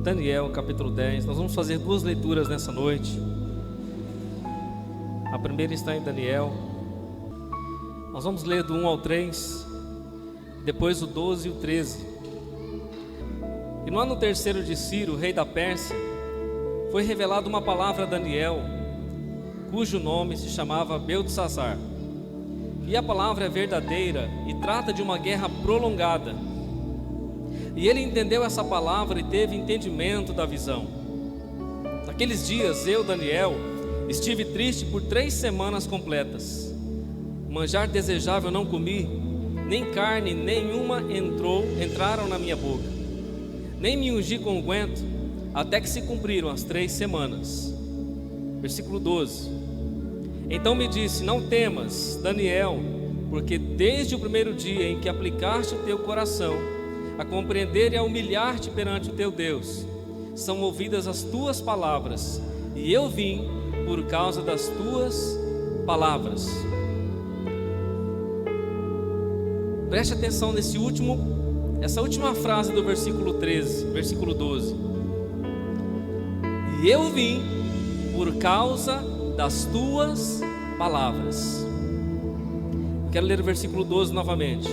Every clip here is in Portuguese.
Daniel, capítulo 10. Nós vamos fazer duas leituras nessa noite. A primeira está em Daniel. Nós vamos ler do 1 ao 3, depois o 12 e o 13. E no ano terceiro de Ciro, rei da Pérsia, foi revelada uma palavra a Daniel, cujo nome se chamava Beltesazar. E a palavra é verdadeira e trata de uma guerra prolongada. E ele entendeu essa palavra e teve entendimento da visão. Naqueles dias, eu, Daniel, estive triste por 3 semanas completas. Manjar desejável não comi, nem carne nenhuma entraram na minha boca. Nem me ungi com unguento, até que se cumpriram as 3 semanas. Versículo 12. Então me disse: não temas, Daniel, porque desde o primeiro dia em que aplicaste o teu coração a compreender e a humilhar-te perante o teu Deus, são ouvidas as tuas palavras, e eu vim por causa das tuas palavras. Preste atenção essa última frase do versículo 13, versículo 12. E eu vim por causa das tuas palavras. Quero ler o versículo 12 novamente.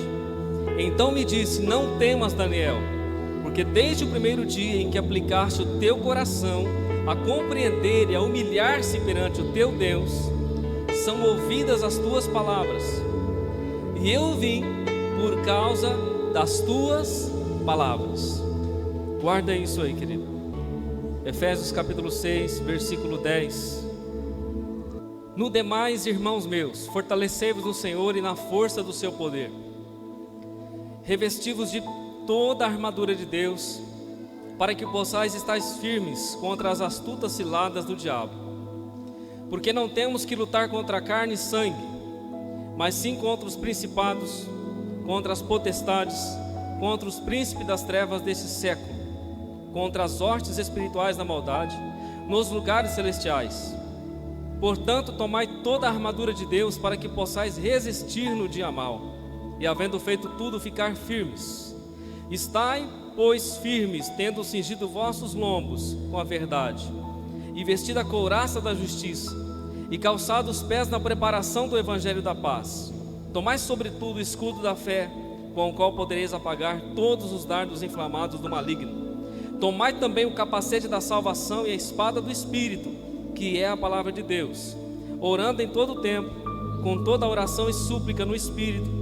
Então me disse: não temas, Daniel, porque desde o primeiro dia em que aplicaste o teu coração a compreender e a humilhar-se perante o teu Deus, são ouvidas as tuas palavras, e eu vim por causa das tuas palavras. Guarda isso aí, querido. Efésios capítulo 6, versículo 10. No demais, irmãos meus, fortalecei-vos no Senhor e na força do seu poder. Revesti-vos de toda a armadura de Deus, para que possais estar firmes contra as astutas ciladas do diabo. Porque não temos que lutar contra carne e sangue, mas sim contra os principados, contra as potestades, contra os príncipes das trevas desse século, contra as hostes espirituais da maldade nos lugares celestiais. Portanto, tomai toda a armadura de Deus, para que possais resistir no dia mau, e havendo feito tudo, ficar firmes. Estai, pois, firmes, tendo cingido vossos lombos com a verdade, e vestida a couraça da justiça, e calçado os pés na preparação do evangelho da paz. Tomai sobretudo o escudo da fé, com o qual podereis apagar todos os dardos inflamados do maligno. Tomai também o capacete da salvação e a espada do Espírito, que é a palavra de Deus, orando em todo o tempo, com toda oração e súplica no Espírito,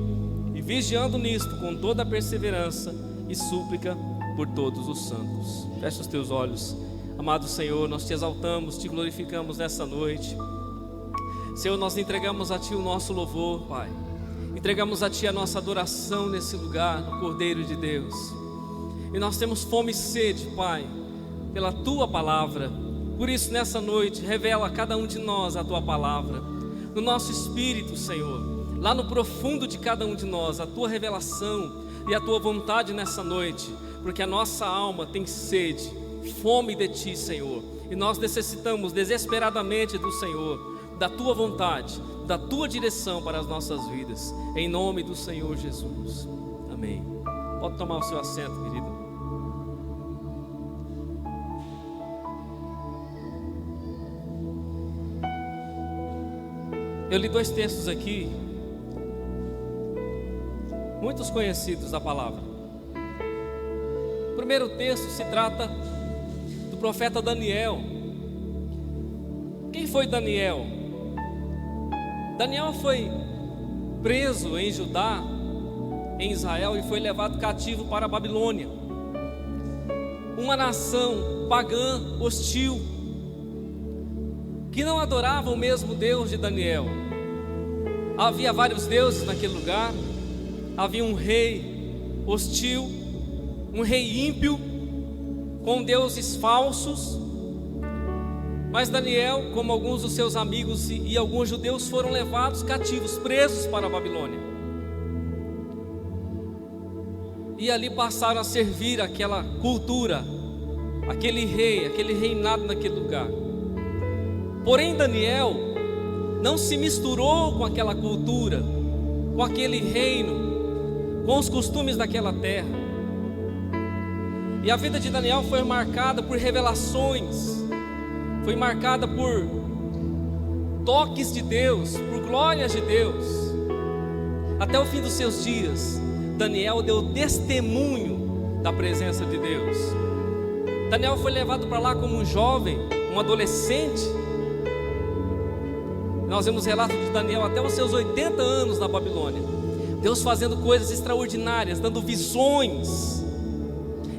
e vigiando nisto com toda a perseverança e súplica por todos os santos. Fecha os teus olhos. Amado Senhor, nós te exaltamos, te glorificamos nessa noite. Senhor, nós entregamos a Ti o nosso louvor, Pai. Entregamos a Ti a nossa adoração nesse lugar, no Cordeiro de Deus. E nós temos fome e sede, Pai, pela Tua palavra. Por isso, nessa noite, revela a cada um de nós a Tua palavra, no nosso espírito, Senhor, lá no profundo de cada um de nós, a Tua revelação e a Tua vontade nessa noite, porque a nossa alma tem sede, fome de Ti, Senhor, e nós necessitamos desesperadamente do Senhor, da Tua vontade, da Tua direção para as nossas vidas, em nome do Senhor Jesus, amém. Pode tomar o seu assento, querido. Eu li 2 textos aqui, muitos conhecidos da palavra. O primeiro texto se trata do profeta Daniel. Quem foi Daniel? Daniel foi preso em Judá, em Israel, e foi levado cativo para a Babilônia, uma nação pagã, hostil, que não adorava o mesmo Deus de Daniel. Havia vários deuses naquele lugar. Havia um rei hostil, um rei ímpio, com deuses falsos. Mas Daniel, como alguns dos seus amigos e alguns judeus, foram levados cativos, presos para a Babilônia. E ali passaram a servir aquela cultura, aquele rei, aquele reinado naquele lugar. Porém, Daniel não se misturou com aquela cultura, com aquele reino, com os costumes daquela terra. E a vida de Daniel foi marcada por revelações, foi marcada por toques de Deus, por glórias de Deus. Até o fim dos seus dias, Daniel deu testemunho da presença de Deus. Daniel foi levado para lá como um jovem, um adolescente. Nós vemos relatos de Daniel até os seus 80 anos na Babilônia. Deus fazendo coisas extraordinárias, dando visões,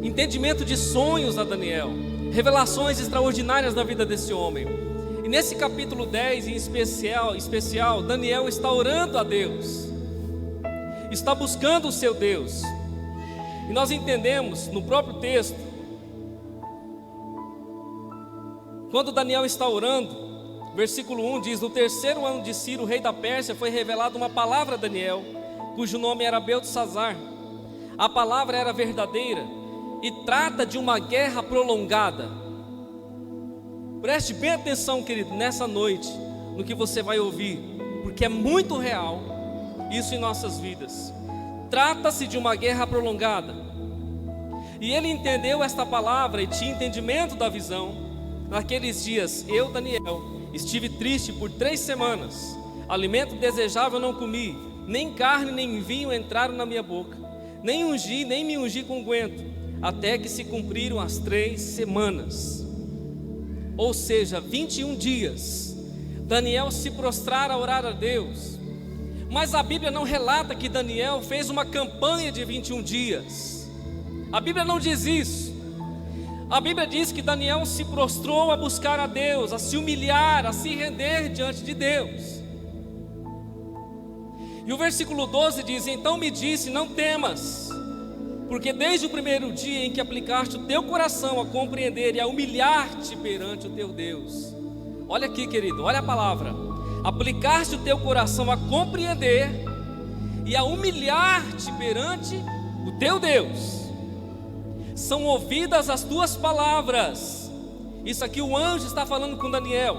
entendimento de sonhos a Daniel, revelações extraordinárias na vida desse homem. E nesse capítulo 10 em especial, Daniel está orando a Deus, está buscando o seu Deus. E nós entendemos no próprio texto, quando Daniel está orando, versículo 1 diz: no terceiro ano de Ciro, rei da Pérsia, foi revelada uma palavra a Daniel, cujo nome era Beltesazar. A palavra era verdadeira e trata de uma guerra prolongada. Preste bem atenção, querido, nessa noite, no que você vai ouvir, porque é muito real isso em nossas vidas. Trata-se de uma guerra prolongada. E ele entendeu esta palavra e tinha entendimento da visão. Naqueles dias, eu, Daniel, estive triste por 3 semanas. Alimento desejável não comi, nem carne nem vinho entraram na minha boca, nem me ungi com unguento, até que se cumpriram as 3 semanas. Ou seja, 21 dias. Daniel se prostrara a orar a Deus. Mas a Bíblia não relata que Daniel fez uma campanha de 21 dias. A Bíblia não diz isso. A Bíblia diz que Daniel se prostrou a buscar a Deus, a se humilhar, a se render diante de Deus. E o versículo 12 diz: então me disse, não temas, porque desde o primeiro dia em que aplicaste o teu coração a compreender e a humilhar-te perante o teu Deus. Olha aqui, querido, olha a palavra. Aplicaste o teu coração a compreender e a humilhar-te perante o teu Deus. São ouvidas as tuas palavras. Isso aqui o anjo está falando com Daniel.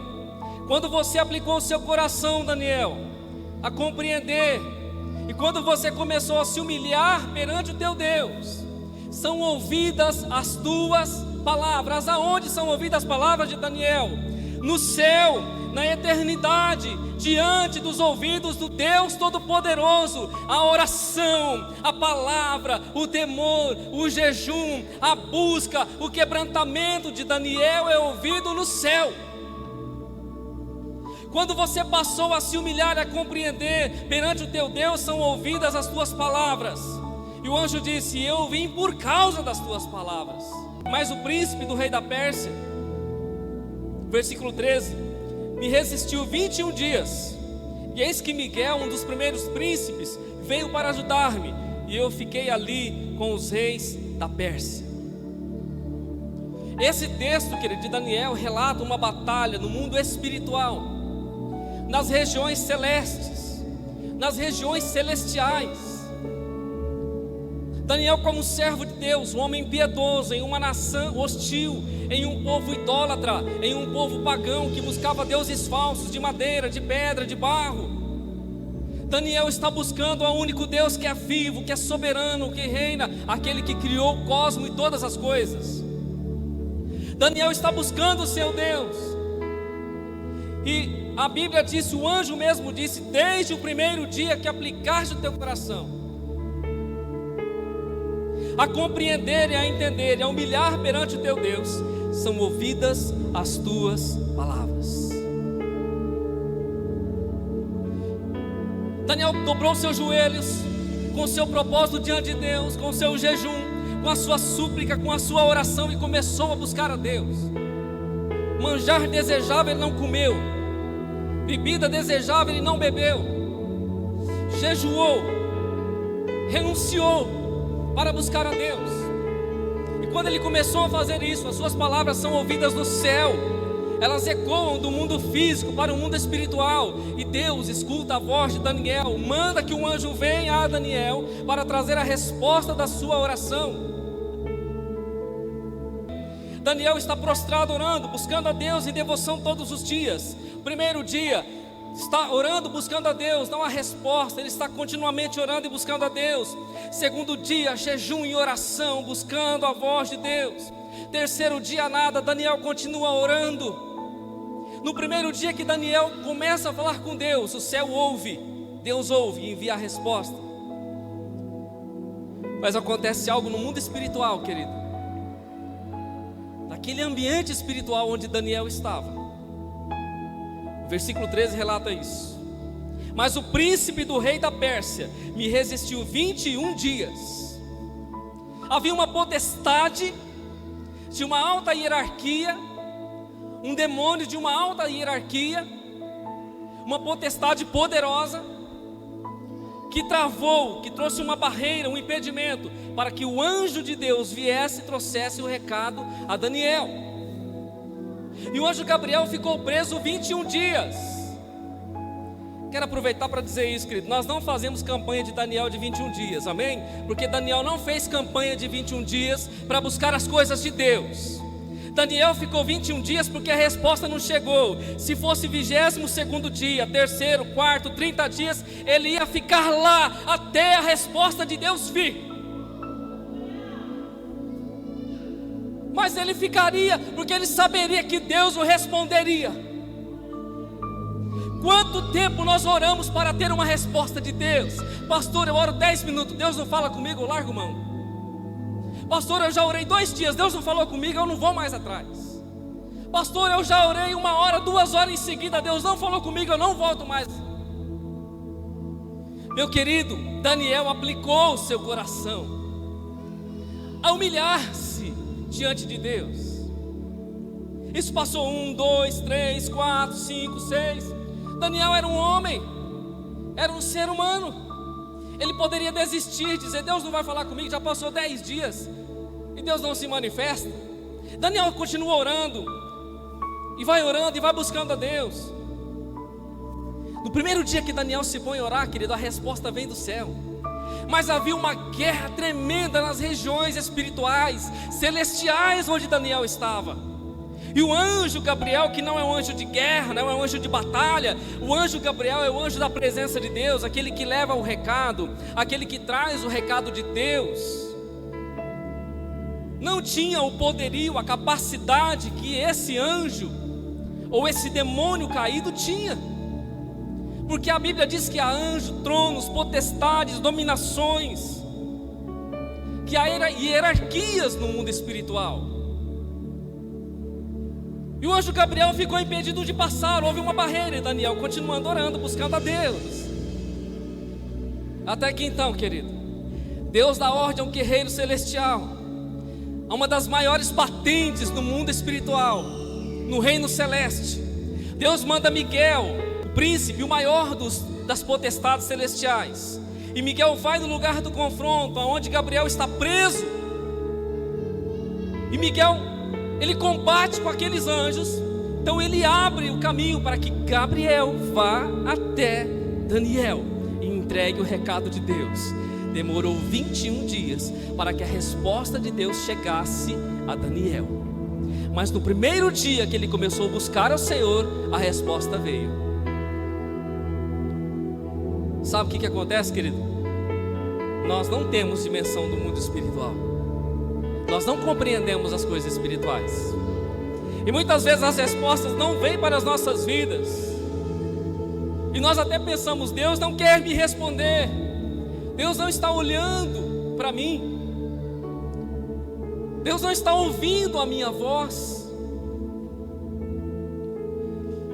Quando você aplicou o seu coração, Daniel, a compreender, e quando você começou a se humilhar perante o teu Deus, são ouvidas as tuas palavras. Aonde são ouvidas as palavras de Daniel? No céu, na eternidade, diante dos ouvidos do Deus Todo-Poderoso. A oração, a palavra, o temor, o jejum, a busca, o quebrantamento de Daniel é ouvido no céu. Quando você passou a se humilhar e a compreender perante o teu Deus, são ouvidas as tuas palavras. E o anjo disse: eu vim por causa das tuas palavras. Mas o príncipe do rei da Pérsia, versículo 13, me resistiu 21 dias. E eis que Miguel, um dos primeiros príncipes, veio para ajudar-me. E eu fiquei ali com os reis da Pérsia. Esse texto, querido, de Daniel relata uma batalha no mundo espiritual, nas regiões celestes, nas regiões celestiais. Daniel, como servo de Deus, um homem piedoso em uma nação hostil, em um povo idólatra, em um povo pagão que buscava deuses falsos de madeira, de pedra, de barro. Daniel está buscando o único Deus que é vivo, que é soberano, que reina, aquele que criou o cosmos e todas as coisas. Daniel está buscando o seu Deus. E a Bíblia diz, o anjo mesmo disse: desde o primeiro dia que aplicaste o teu coração a compreender e a entender e a humilhar perante o teu Deus, são ouvidas as tuas palavras. Daniel dobrou seus joelhos com seu propósito diante de Deus, com seu jejum, com a sua súplica, com a sua oração, e começou a buscar a Deus. Manjar desejável ele não comeu, bebida desejável ele não bebeu, jejuou, renunciou para buscar a Deus. E quando ele começou a fazer isso, as suas palavras são ouvidas no céu, elas ecoam do mundo físico para o mundo espiritual. E Deus escuta a voz de Daniel, manda que um anjo venha a Daniel para trazer a resposta da sua oração. Daniel está prostrado orando, buscando a Deus em devoção todos os dias. Primeiro dia, está orando, buscando a Deus, não há resposta, ele está continuamente orando e buscando a Deus. Segundo dia, jejum e oração, buscando a voz de Deus. Terceiro dia, nada, Daniel continua orando. No primeiro dia que Daniel começa a falar com Deus, o céu ouve, Deus ouve e envia a resposta. Mas acontece algo no mundo espiritual, querido. Naquele ambiente espiritual onde Daniel estava. O versículo 13 relata isso. Mas o príncipe do rei da Pérsia me resistiu 21 dias. Havia uma potestade de uma alta hierarquia, um demônio de uma alta hierarquia, uma potestade poderosa, que travou, que trouxe uma barreira, um impedimento, para que o anjo de Deus viesse e trouxesse o recado a Daniel. E o anjo Gabriel ficou preso 21 dias. Quero aproveitar para dizer isso, querido. Nós não fazemos campanha de Daniel de 21 dias, amém? Porque Daniel não fez campanha de 21 dias para buscar as coisas de Deus. Daniel ficou 21 dias porque a resposta não chegou. Se fosse 22º dia, terceiro, quarto, 30 dias, ele ia ficar lá até a resposta de Deus vir. Mas ele ficaria, porque ele saberia que Deus o responderia. Quanto tempo nós oramos para ter uma resposta de Deus? Pastor, eu oro 10 minutos, Deus não fala comigo, eu largo mão. Pastor, eu já orei 2 dias, Deus não falou comigo, eu não vou mais atrás. Pastor, eu já orei 1 hora, 2 horas em seguida, Deus não falou comigo, eu não volto mais. Meu querido, Daniel aplicou o seu coração a humilhar-se diante de Deus. Isso passou 1, 2, 3, 4, 5, 6. Daniel era um homem, era um ser humano. Ele poderia desistir, dizer: Deus não vai falar comigo, já passou 10 dias e Deus não se manifesta. Daniel continua orando e vai buscando a Deus. No primeiro dia que Daniel se põe a orar, querido, a resposta vem do céu. Mas havia uma guerra tremenda nas regiões espirituais, celestiais, onde Daniel estava. E o anjo Gabriel, que não é um anjo de guerra, não é um anjo de batalha, o anjo Gabriel é o anjo da presença de Deus, aquele que leva o recado, aquele que traz o recado de Deus. Não tinha o poderio, a capacidade que esse anjo, ou esse demônio caído tinha. Porque a Bíblia diz que há anjos, tronos, potestades, dominações, que há hierarquias no mundo espiritual. E o anjo Gabriel ficou impedido de passar, houve uma barreira, e Daniel continuando orando, buscando a Deus. Até que então, querido, Deus dá ordem a um guerreiro celestial, a uma das maiores patentes no mundo espiritual, no reino celeste. Deus manda Miguel, o príncipe, o maior das potestades celestiais. E Miguel vai no lugar do confronto, onde Gabriel está preso. E Miguel, ele combate com aqueles anjos. Então ele abre o caminho para que Gabriel vá até Daniel e entregue o recado de Deus. Demorou 21 dias para que a resposta de Deus chegasse a Daniel. Mas no primeiro dia que ele começou a buscar ao Senhor, a resposta veio. Sabe o que acontece, querido? Nós não temos dimensão do mundo espiritual. Nós não compreendemos as coisas espirituais. E muitas vezes as respostas não vêm para as nossas vidas. E nós até pensamos: Deus não quer me responder. Deus não está olhando para mim. Deus não está ouvindo a minha voz.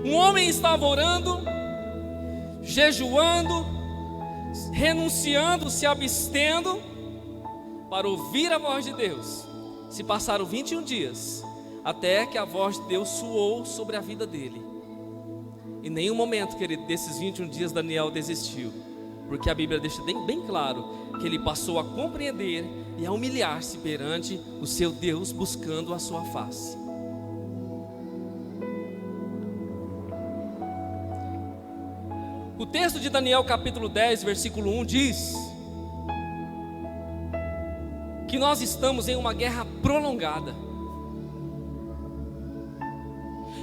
Um homem estava orando, jejuando, renunciando, se abstendo para ouvir a voz de Deus. Se passaram 21 dias até que a voz de Deus soou sobre a vida dele. Em nenhum momento, querido, desses 21 dias Daniel desistiu, porque a Bíblia deixa bem claro que ele passou a compreender e a humilhar-se perante o seu Deus, buscando a sua face. O texto de Daniel capítulo 10, versículo 1 diz que nós estamos em uma guerra prolongada.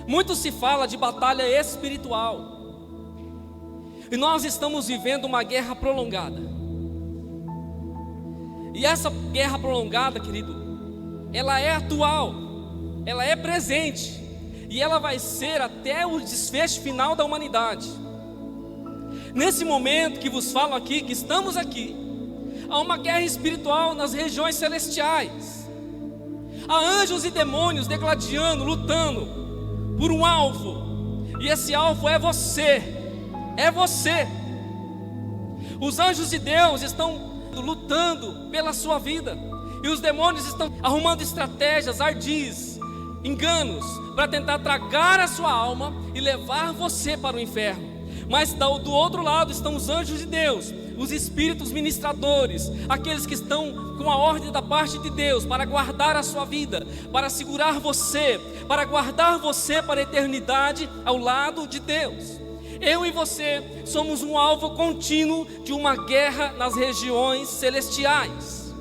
Muito se fala de batalha espiritual, E nós estamos vivendo uma guerra prolongada. E essa guerra prolongada, querido, ela é atual, ela é presente, e ela vai ser até o desfecho final da humanidade. Nesse momento que vos falo aqui, que estamos aqui, há uma guerra espiritual nas regiões celestiais. Há anjos e demônios degladiando, lutando por um alvo, e esse alvo é você, é você. Os anjos de Deus estão lutando pela sua vida, e os demônios estão arrumando estratégias, ardis, enganos, para tentar tragar a sua alma e levar você para o inferno. Mas do outro lado estão os anjos de Deus, os espíritos ministradores, aqueles que estão com a ordem da parte de Deus para guardar a sua vida, para segurar você, para guardar você para a eternidade ao lado de Deus. Eu e você somos um alvo contínuo de uma guerra nas regiões celestiais.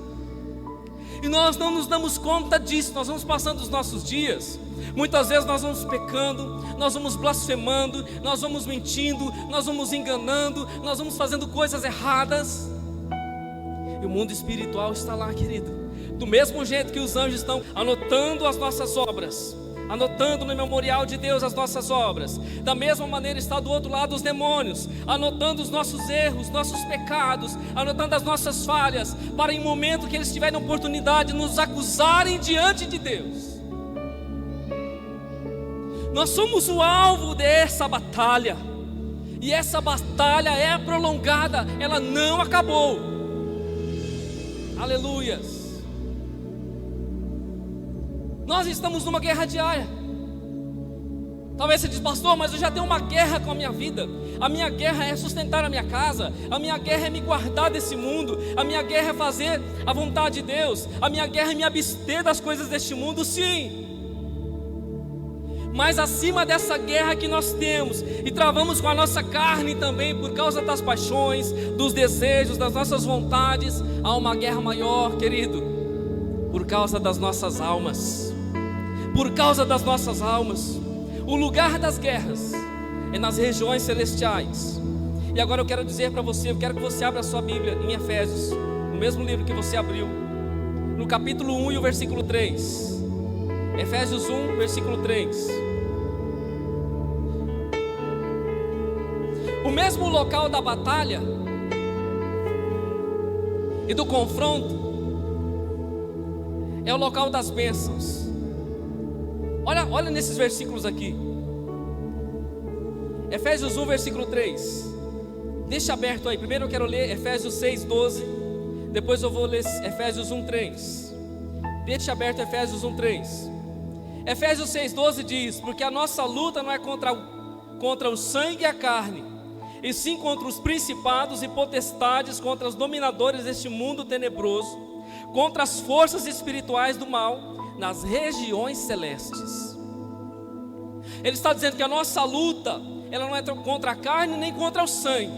E nós não nos damos conta disso. Nós vamos passando os nossos dias, muitas vezes nós vamos pecando, nós vamos blasfemando, nós vamos mentindo, nós vamos enganando, nós vamos fazendo coisas erradas. E o mundo espiritual está lá, querido. Do mesmo jeito que os anjos estão anotando as nossas obras, anotando no memorial de Deus as nossas obras, da mesma maneira está do outro lado os demônios, anotando os nossos erros, nossos pecados, anotando as nossas falhas, para em momento que eles tiverem oportunidade de nos acusarem diante de Deus. Nós somos o alvo dessa batalha, e essa batalha é prolongada, ela não acabou. Aleluias. Nós estamos numa guerra diária. Talvez você diz, pastor, mas eu já tenho uma guerra com a minha vida. A minha guerra é sustentar a minha casa, a minha guerra é me guardar desse mundo, a minha guerra é fazer a vontade de Deus, a minha guerra é me abster das coisas deste mundo. Sim, mas acima dessa guerra que nós temos e travamos com a nossa carne também, por causa das paixões, dos desejos, das nossas vontades, há uma guerra maior, querido, por causa das nossas almas. Por causa das nossas almas. O lugar das guerras é nas regiões celestiais. E agora eu quero dizer para você, eu quero que você abra a sua Bíblia em Efésios, no mesmo livro que você abriu, no capítulo 1 e o versículo 3. Efésios 1, versículo 3. O mesmo local da batalha e do confronto é o local das bênçãos. Olha nesses versículos aqui. Efésios 1, versículo 3. Deixa aberto aí. Primeiro eu quero ler Efésios 6, 12. Depois eu vou ler Efésios 1, 3. Deixa aberto Efésios 1, 3. Efésios 6, 12 diz: porque a nossa luta não é contra o sangue e a carne, e sim contra os principados e potestades, contra os dominadores deste mundo tenebroso, contra as forças espirituais do mal nas regiões celestes. Ele está dizendo que a nossa luta, ela não é contra a carne nem contra o sangue,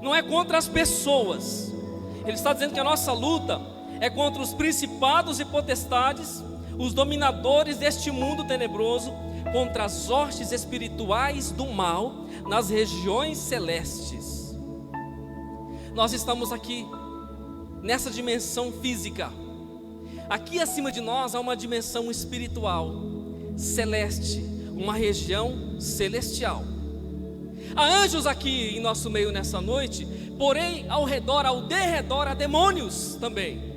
não é contra as pessoas. Ele está dizendo que a nossa luta é contra os principados e potestades, os dominadores deste mundo tenebroso, contra as hostes espirituais do mal nas regiões celestes. Nós estamos aqui nessa dimensão física. Aqui acima de nós há uma dimensão espiritual, celeste, uma região celestial. Há anjos aqui em nosso meio nessa noite, porém ao derredor há demônios também.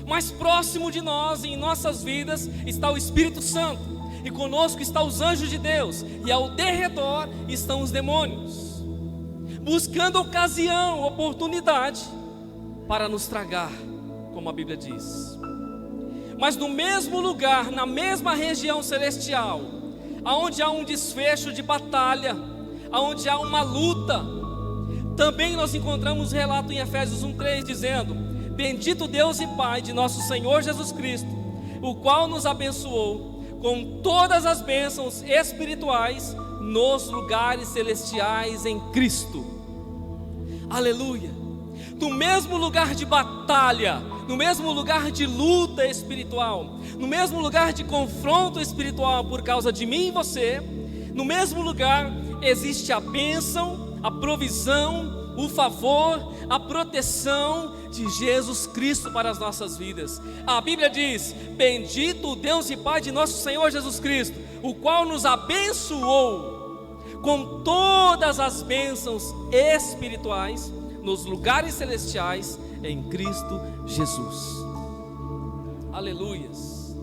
Mais próximo de nós, em nossas vidas, está o Espírito Santo, e conosco estão os anjos de Deus, e ao derredor estão os demônios, buscando ocasião, oportunidade para nos tragar, como a Bíblia diz. Mas no mesmo lugar, na mesma região celestial, aonde há um desfecho de batalha, aonde há uma luta, também nós encontramos relato em Efésios 1:3 dizendo: bendito Deus e Pai de nosso Senhor Jesus Cristo, o qual nos abençoou com todas as bênçãos espirituais nos lugares celestiais em Cristo. Aleluia! No mesmo lugar de batalha, no mesmo lugar de luta espiritual, no mesmo lugar de confronto espiritual por causa de mim e você, no mesmo lugar existe a bênção, a provisão, o favor, a proteção de Jesus Cristo para as nossas vidas. A Bíblia diz: bendito o Deus e Pai de nosso Senhor Jesus Cristo, o qual nos abençoou com todas as bênçãos espirituais nos lugares celestiais em Cristo Jesus. Aleluias.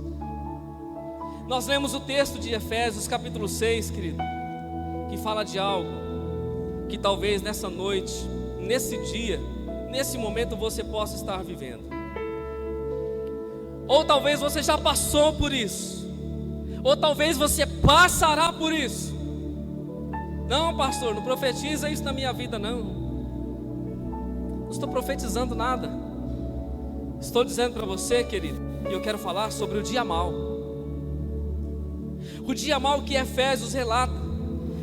Nós lemos o texto de Efésios capítulo 6, querido, que fala de algo que talvez nessa noite, nesse dia, nesse momento você possa estar vivendo. Ou talvez você já passou por isso, ou talvez você passará por isso. Não, pastor, não profetiza isso na minha vida, não. Não estou profetizando nada. Estou dizendo para você, querido, e eu quero falar sobre o dia mau. O dia mau que Efésios relata,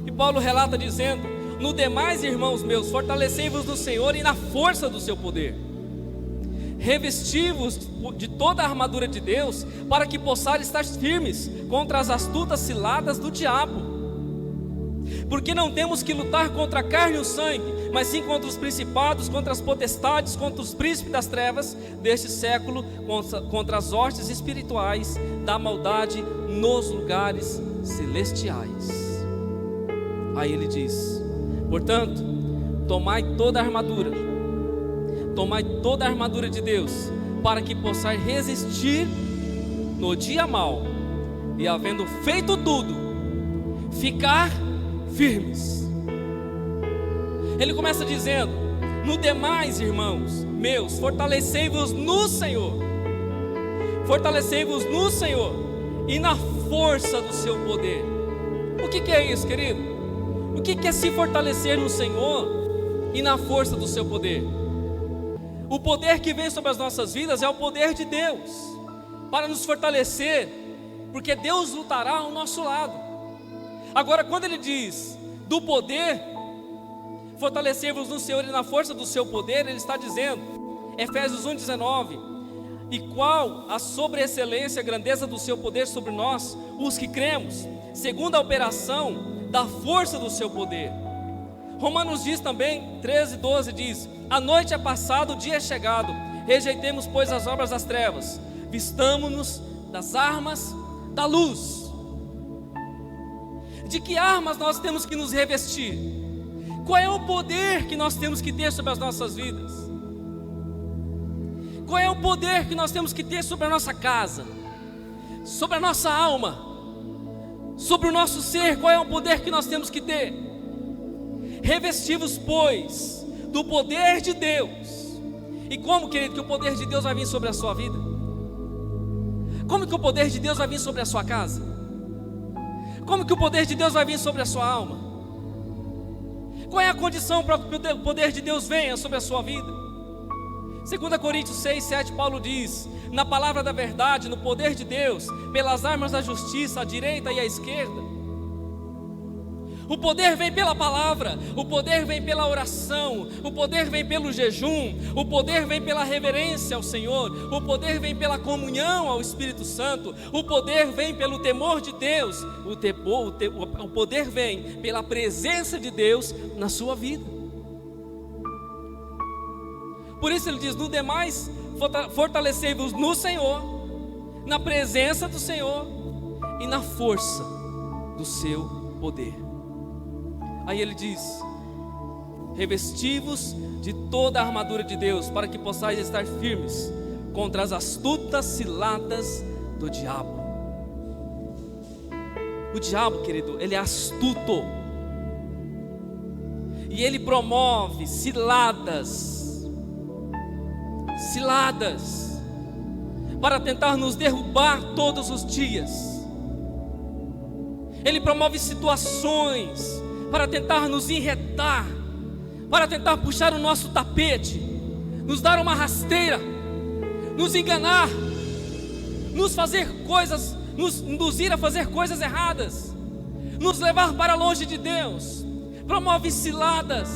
e Paulo relata dizendo: no demais, irmãos meus, fortalecei-vos no Senhor e na força do seu poder. Revesti-vos de toda a armadura de Deus, para que possais estar firmes contra as astutas ciladas do diabo. Porque não temos que lutar contra a carne e o sangue, mas sim contra os principados, contra as potestades, contra os príncipes das trevas deste século, contra as hostes espirituais da maldade nos lugares celestiais. Aí ele diz: portanto, tomai toda a armadura de Deus, para que possais resistir no dia mau, e havendo feito tudo, ficar firmes. Ele começa dizendo: no demais, irmãos meus, fortalecei-vos no Senhor. Fortalecei-vos no Senhor e na força do seu poder. O que é isso, querido? O que é se fortalecer no Senhor e na força do seu poder? O poder que vem sobre as nossas vidas é o poder de Deus para nos fortalecer, porque Deus lutará ao nosso lado. Agora, quando ele diz do poder, fortalecer-vos no Senhor e na força do seu poder, ele está dizendo, Efésios 1,19: e qual a sobreexcelência e a grandeza do seu poder sobre nós, os que cremos, segundo a operação da força do seu poder. Romanos diz também, 13:12 diz: a noite é passada, o dia é chegado, rejeitemos pois as obras das trevas, vistamo-nos das armas da luz. De que armas nós temos que nos revestir? Qual é o poder que nós temos que ter sobre as nossas vidas? Qual é o poder que nós temos que ter sobre a nossa casa, sobre a nossa alma, sobre o nosso ser? Qual é o poder que nós temos que ter? Revesti-vos, pois, do poder de Deus. E como, querido, que o poder de Deus vai vir sobre a sua vida? Como que o poder de Deus vai vir sobre a sua casa? Como que o poder de Deus vai vir sobre a sua alma? Qual é a condição para que o poder de Deus venha sobre a sua vida? 2 Coríntios 6:7, Paulo diz: na palavra da verdade, no poder de Deus, pelas armas da justiça, à direita e à esquerda. O poder vem pela palavra, o poder vem pela oração, o poder vem pelo jejum, o poder vem pela reverência ao Senhor, o poder vem pela comunhão ao Espírito Santo, o poder vem pelo temor de Deus, o poder vem pela presença de Deus na sua vida. Por isso ele diz: no demais, fortalecei-vos no Senhor, na presença do Senhor e na força do seu poder. Aí ele diz: revesti-vos de toda a armadura de Deus, para que possais estar firmes contra as astutas ciladas do diabo. O diabo, querido, ele é astuto, e ele promove ciladas para tentar nos derrubar todos os dias. Ele promove situações para tentar nos enredar, para tentar puxar o nosso tapete, nos dar uma rasteira, nos enganar, nos fazer coisas, nos induzir a fazer coisas erradas, nos levar para longe de Deus. Promove ciladas,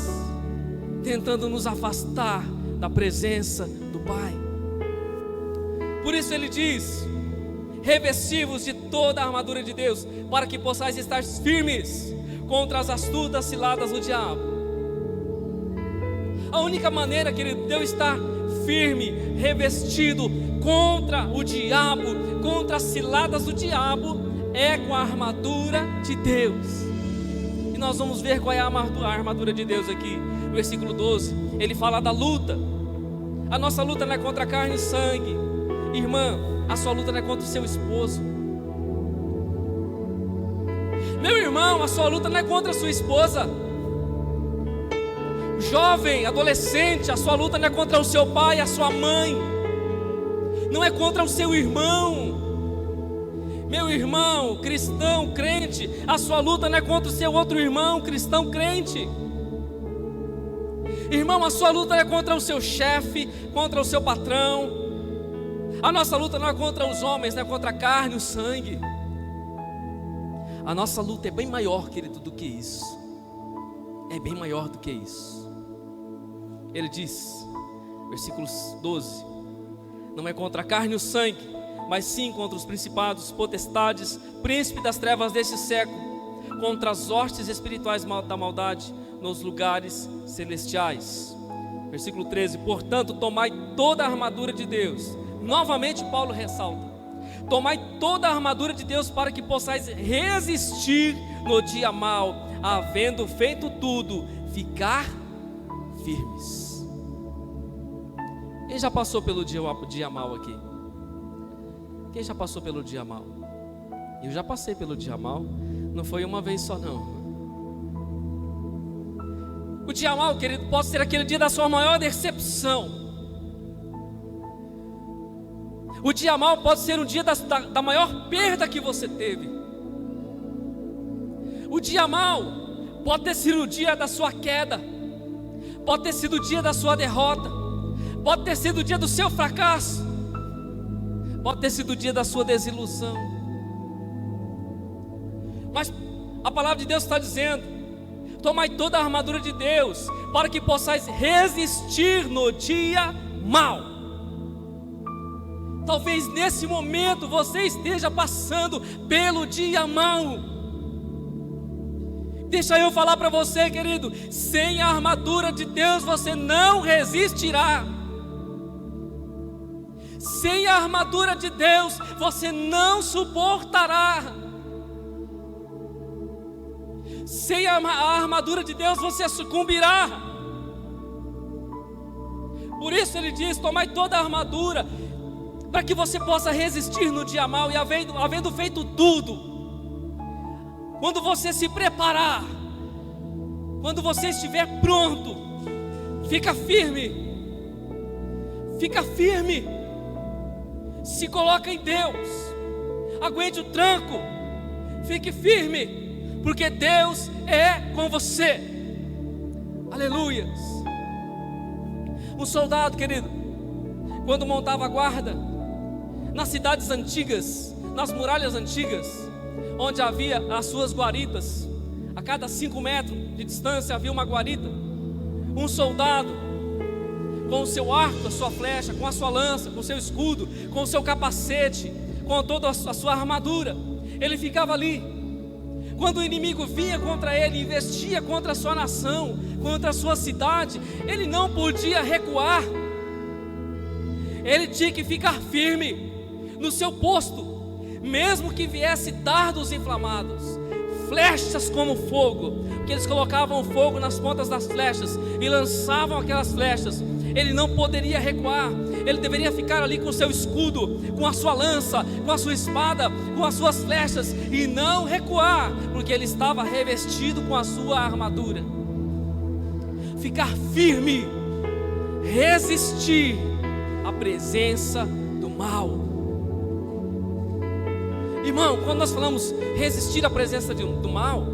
tentando nos afastar da presença do Pai. Por isso ele diz: revesti-vos de toda a armadura de Deus, para que possais estar firmes contra as astutas ciladas do diabo. A única maneira, querido, de eu estar firme, revestido contra o diabo, contra as ciladas do diabo, é com a armadura de Deus. E nós vamos ver qual é a armadura de Deus aqui. No versículo 12, ele fala da luta. A nossa luta não é contra carne e sangue. Irmã, a sua luta não é contra o seu esposo. Meu irmão, a sua luta não é contra a sua esposa. Jovem, adolescente, a sua luta não é contra o seu pai, a sua mãe. Não é contra o seu irmão. Meu irmão, cristão, crente, a sua luta não é contra o seu outro irmão, cristão, crente. Irmão, a sua luta não é contra o seu chefe, contra o seu patrão. A nossa luta não é contra os homens, não é contra a carne, o sangue. A nossa luta é bem maior, querido, do que isso. É bem maior do que isso. Ele diz, versículos 12: não é contra a carne e o sangue, mas sim contra os principados, potestades, príncipe das trevas deste século, contra as hostes espirituais da maldade nos lugares celestiais. Versículo 13: portanto, tomai toda a armadura de Deus. Novamente Paulo ressalta: tomai toda a armadura de Deus para que possais resistir no dia mau, havendo feito tudo, ficar firmes. Quem já passou pelo dia mau aqui? Quem já passou pelo dia mau? Eu já passei pelo dia mau. Não foi uma vez só não. O dia mau, querido, pode ser aquele dia da sua maior decepção. O dia mau pode ser um dia da maior perda que você teve. O dia mau pode ter sido o dia da sua queda. Pode ter sido o dia da sua derrota. Pode ter sido o dia do seu fracasso. Pode ter sido o dia da sua desilusão. Mas a palavra de Deus está dizendo: tomai toda a armadura de Deus, para que possais resistir no dia mau. Talvez nesse momento você esteja passando pelo dia mau. Deixa eu falar para você, querido, sem a armadura de Deus você não resistirá. Sem a armadura de Deus você não suportará. Sem a armadura de Deus você sucumbirá. Por isso ele diz: tomai toda a armadura, para que você possa resistir no dia mau. E havendo feito tudo, quando você se preparar, quando você estiver pronto, fica firme. Fica firme. Se coloca em Deus. Aguente o tranco. Fique firme, porque Deus é com você. Aleluias. Um soldado, querido, quando montava a guarda nas cidades antigas, nas muralhas antigas, onde havia as suas guaritas, a cada 5 metros de distância havia uma guarita. Um soldado, com o seu arco, a sua flecha, com a sua lança, com o seu escudo, com o seu capacete, com toda a sua armadura, ele ficava ali. Quando o inimigo vinha contra ele, investia contra a sua nação, contra a sua cidade, ele não podia recuar. Ele tinha que ficar firme no seu posto, mesmo que viesse dardos inflamados, flechas como fogo, porque eles colocavam fogo nas pontas das flechas e lançavam aquelas flechas. Ele não poderia recuar. Ele deveria ficar ali com o seu escudo, com a sua lança, com a sua espada, com as suas flechas, e não recuar, porque ele estava revestido com a sua armadura. Ficar firme, resistir à presença do mal. Irmão, quando nós falamos resistir à presença do mal,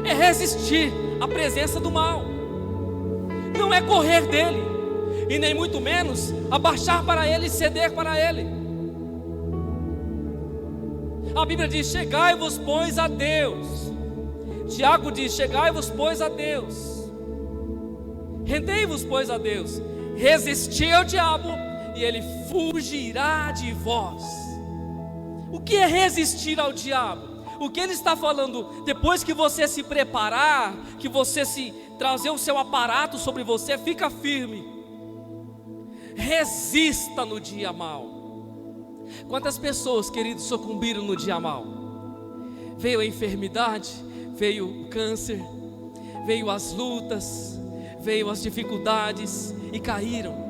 é resistir à presença do mal. Não é correr dele, e nem muito menos abaixar para ele e ceder para ele. A Bíblia diz: chegai-vos, pois, a Deus. Tiago diz: chegai-vos, pois, a Deus. Rendei-vos, pois, a Deus. Resisti ao diabo e ele fugirá de vós. O que é resistir ao diabo? O que ele está falando? Depois que você se preparar, que você se trazer o seu aparato sobre você, fica firme. Resista no dia mau. Quantas pessoas, queridos, sucumbiram no dia mau? Veio a enfermidade, veio o câncer, veio as lutas, veio as dificuldades e caíram.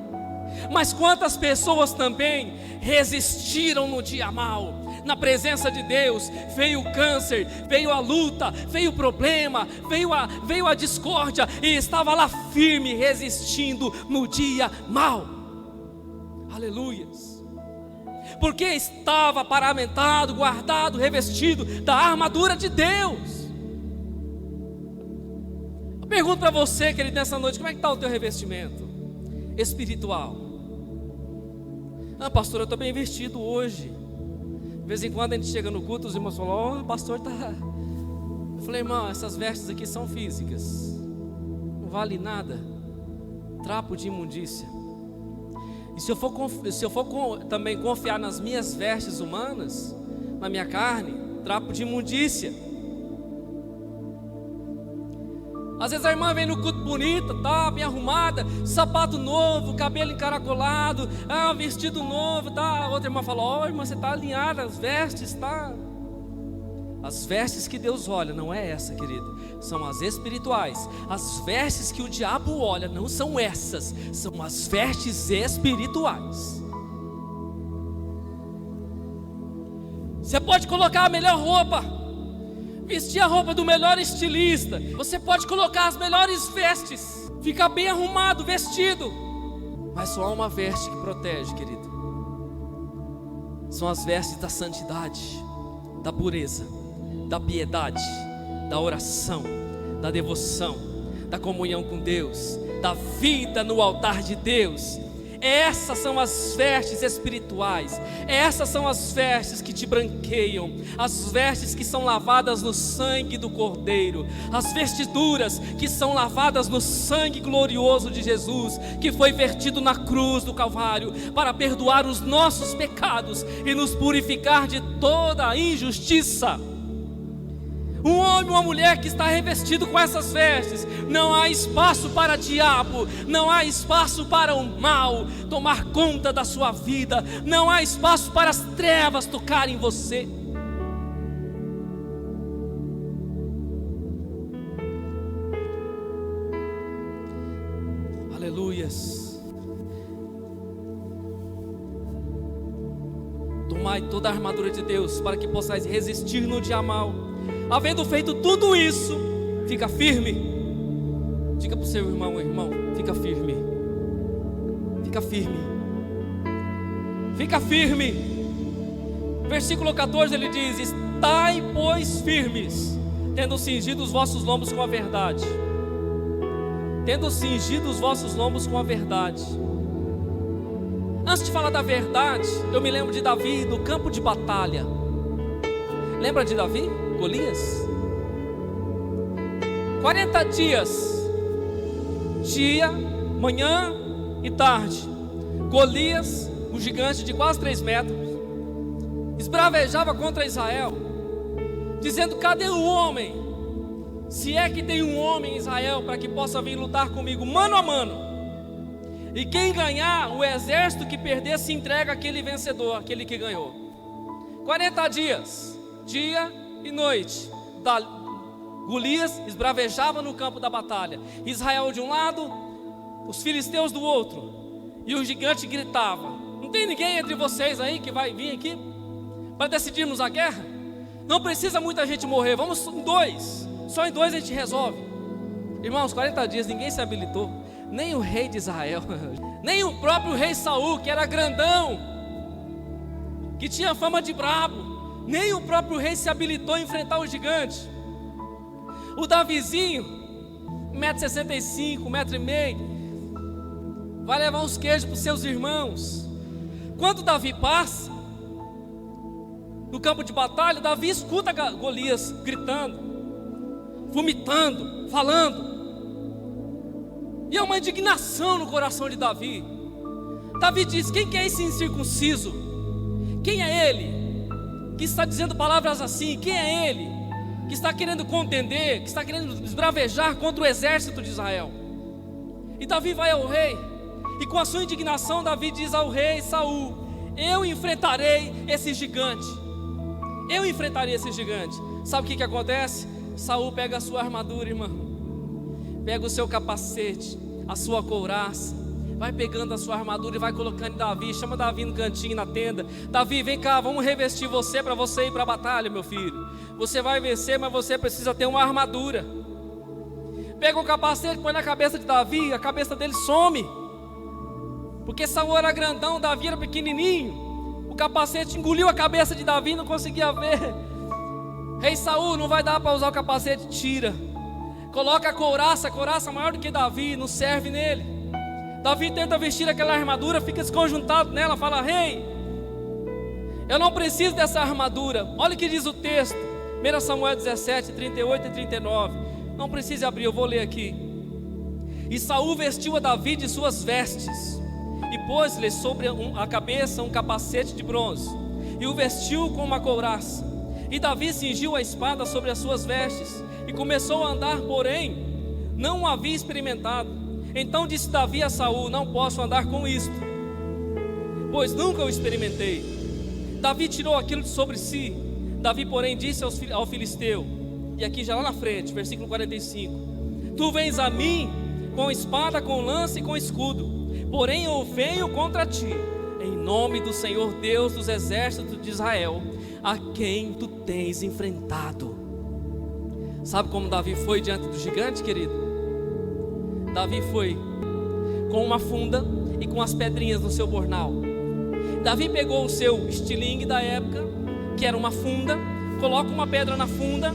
Mas quantas pessoas também resistiram no dia mau? Na presença de Deus, veio o câncer, veio a luta, veio o problema, veio a discórdia, e estava lá firme, resistindo no dia mau. Aleluias. Porque estava paramentado, guardado, revestido da armadura de Deus. Eu pergunto para você, querido, nessa noite, como é que está o teu revestimento espiritual? Pastor, eu estou bem vestido hoje. De vez em quando a gente chega no culto, os irmãos falam: o pastor está... Eu falei: irmão, essas vestes aqui são físicas, não vale nada, trapo de imundícia. E se eu for também confiar nas minhas vestes humanas, na minha carne, trapo de imundícia. Às vezes a irmã vem no culto bonita, tá bem arrumada, sapato novo, cabelo encaracolado, vestido novo, tá? A outra irmã fala: irmã, você está alinhada, as vestes, tá? As vestes que Deus olha não é essa, querido, são as espirituais. As vestes que o diabo olha não são essas, são as vestes espirituais. Você pode colocar a melhor roupa, vestir a roupa do melhor estilista, você pode colocar as melhores vestes, ficar bem arrumado, vestido, mas só há uma veste que protege, querido. São as vestes da santidade, da pureza, da piedade, da oração, da devoção, da comunhão com Deus, da vida no altar de Deus. Essas são as vestes espirituais. Essas são as vestes que te branqueiam, as vestes que são lavadas no sangue do Cordeiro, as vestiduras que são lavadas no sangue glorioso de Jesus, que foi vertido na cruz do Calvário para perdoar os nossos pecados e nos purificar de toda a injustiça. Um homem, uma mulher que está revestido com essas vestes, não há espaço para diabo, não há espaço para o mal tomar conta da sua vida, não há espaço para as trevas tocarem você. Aleluias. Tomai toda a armadura de Deus para que possais resistir no dia mau. Havendo feito tudo isso, fica firme. Diga para o seu irmão: irmão, fica firme. Fica firme. Fica firme. Versículo 14 ele diz: estai, pois, firmes, tendo cingido os vossos lombos com a verdade. Tendo cingido os vossos lombos com a verdade. Antes de falar da verdade, eu me lembro de Davi no campo de batalha. Lembra de Davi? Golias? 40 dias, dia, manhã e tarde, Golias, um gigante de quase 3 metros, esbravejava contra Israel, dizendo: cadê o homem? Se é que tem um homem em Israel para que possa vir lutar comigo mano a mano. E quem ganhar, o exército que perder se entrega àquele vencedor, aquele que ganhou. 40 dias, dia e noite, Golias esbravejava no campo da batalha, Israel de um lado, os filisteus do outro, e o gigante gritava: não tem ninguém entre vocês aí que vai vir aqui para decidirmos a guerra? Não precisa muita gente morrer, vamos em 2, só em 2 a gente resolve. Irmãos, 40 dias ninguém se habilitou, nem o rei de Israel, nem o próprio rei Saul, que era grandão, que tinha fama de brabo, nem o próprio rei se habilitou a enfrentar o gigante. O Davizinho, 1,65 m, 1,5 m, vai levar uns queijos para os seus irmãos. Quando Davi passa no campo de batalha, Davi escuta Golias gritando, vomitando, falando. E é uma indignação no coração de Davi. Davi diz: quem que é esse incircunciso? Quem é ele que está dizendo palavras assim? Quem é ele? que está querendo contender, que está querendo esbravejar contra o exército de Israel. E Davi vai ao rei, e com a sua indignação Davi diz ao rei Saul: eu enfrentarei esse gigante. Eu enfrentarei esse gigante. Sabe o que acontece? Saul pega a sua armadura, irmão, pega o seu capacete, a sua couraça, vai pegando a sua armadura e vai colocando em Davi. Chama Davi no cantinho, na tenda. Davi, vem cá, vamos revestir você para você ir para a batalha, meu filho. Você vai vencer, mas você precisa ter uma armadura. Pega o capacete, põe na cabeça de Davi, a cabeça dele some, porque Saul era grandão, Davi era pequenininho. O capacete engoliu a cabeça de Davi, não conseguia ver. Rei Saul, não vai dar para usar o capacete, tira. Coloca a couraça maior do que Davi, não serve nele. Davi tenta vestir aquela armadura, fica desconjuntado nela, fala: rei, eu não preciso dessa armadura. Olha o que diz o texto, 1 Samuel 17, 38 e 39. Não precisa abrir, eu vou ler aqui. E Saul vestiu a Davi de suas vestes, e pôs-lhe sobre a cabeça um capacete de bronze, e o vestiu com uma couraça. E Davi cingiu a espada sobre as suas vestes, e começou a andar, porém não o havia experimentado. Então disse Davi a Saul: não posso andar com isto, pois nunca o experimentei. Davi tirou aquilo de sobre si. Davi, porém, disse ao filisteu, e aqui já lá na frente, versículo 45: tu vens a mim com espada, com lança e com escudo, porém eu venho contra ti em nome do Senhor Deus dos exércitos de Israel, a quem tu tens enfrentado. Sabe como Davi foi diante do gigante, querido? Davi foi com uma funda e com as pedrinhas no seu bornal. Davi pegou o seu estilingue da época, que era uma funda, coloca uma pedra na funda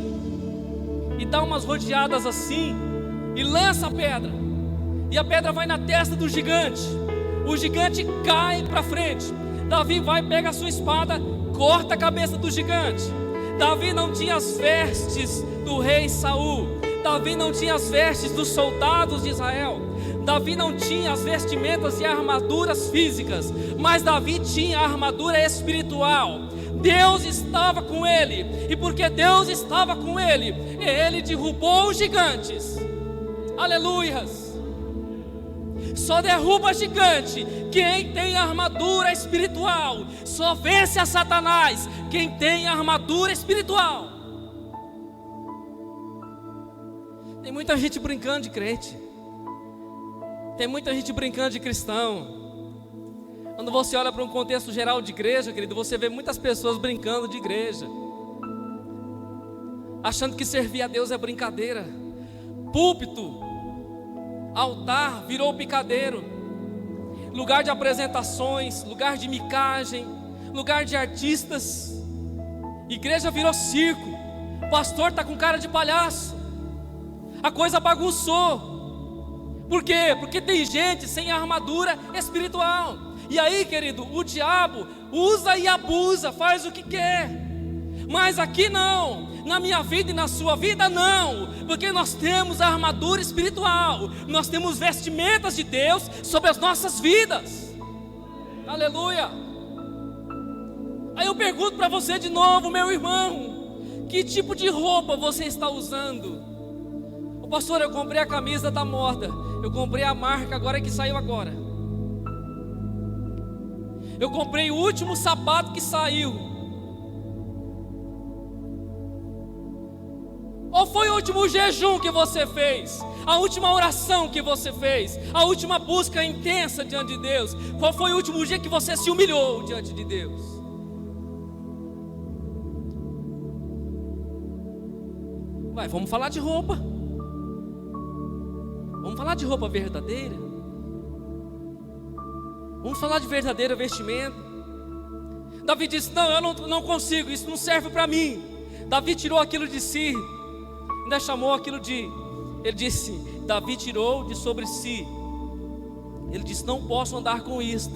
e dá umas rodeadas assim e lança a pedra, e a pedra vai na testa do gigante. O gigante cai para frente. Davi vai, pega a sua espada, corta a cabeça do gigante. Davi não tinha as vestes do rei Saul. Davi não tinha as vestes dos soldados de Israel. Davi não tinha as vestimentas e armaduras físicas, mas Davi tinha a armadura espiritual. Deus estava com ele, e porque Deus estava com ele, ele derrubou os gigantes. Aleluias! Só derruba gigante quem tem armadura espiritual. Só vence a Satanás quem tem armadura espiritual. Tem muita gente brincando de crente, tem muita gente brincando de cristão. Quando você olha para um contexto geral de igreja, querido, você vê muitas pessoas brincando de igreja, achando que servir a Deus é brincadeira. Púlpito, altar virou picadeiro, lugar de apresentações, lugar de micagem, lugar de artistas. Igreja virou circo, pastor está com cara de palhaço. A coisa bagunçou. Por quê? Porque tem gente sem armadura espiritual. E aí, querido, o diabo usa e abusa, faz o que quer. Mas aqui não, na minha vida e na sua vida não, porque nós temos a armadura espiritual, nós temos vestimentas de Deus sobre as nossas vidas. Aleluia. Aí eu pergunto para você de novo, meu irmão, que tipo de roupa você está usando? O pastor, eu comprei a camisa da moda, eu comprei a marca agora que saiu agora, eu comprei o último sapato que saiu. Ou foi o último jejum que você fez? A última oração que você fez? A última busca intensa diante de Deus? Qual foi o último dia que você se humilhou diante de Deus? Vai, vamos falar de roupa. Vamos falar de roupa verdadeira. Vamos falar de verdadeiro vestimento. Davi disse: não, eu não consigo, isso não serve para mim. Davi tirou aquilo de si, ainda chamou aquilo de, ele disse, Davi tirou de sobre si. Ele disse: não posso andar com isto.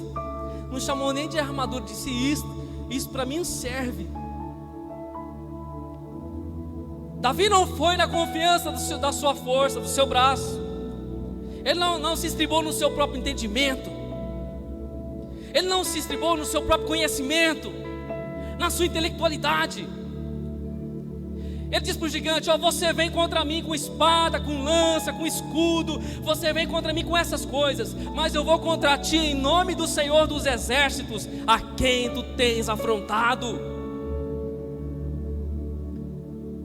Não chamou nem de armadura, disse: isso para mim não serve. Davi não foi na confiança da sua força, do seu braço. Ele não se estribou no seu próprio entendimento. Ele não se estribou no seu próprio conhecimento, na sua intelectualidade. Ele diz para o gigante: ó, você vem contra mim com espada, com lança, com escudo, você vem contra mim com essas coisas, mas eu vou contra ti em nome do Senhor dos exércitos, a quem tu tens afrontado.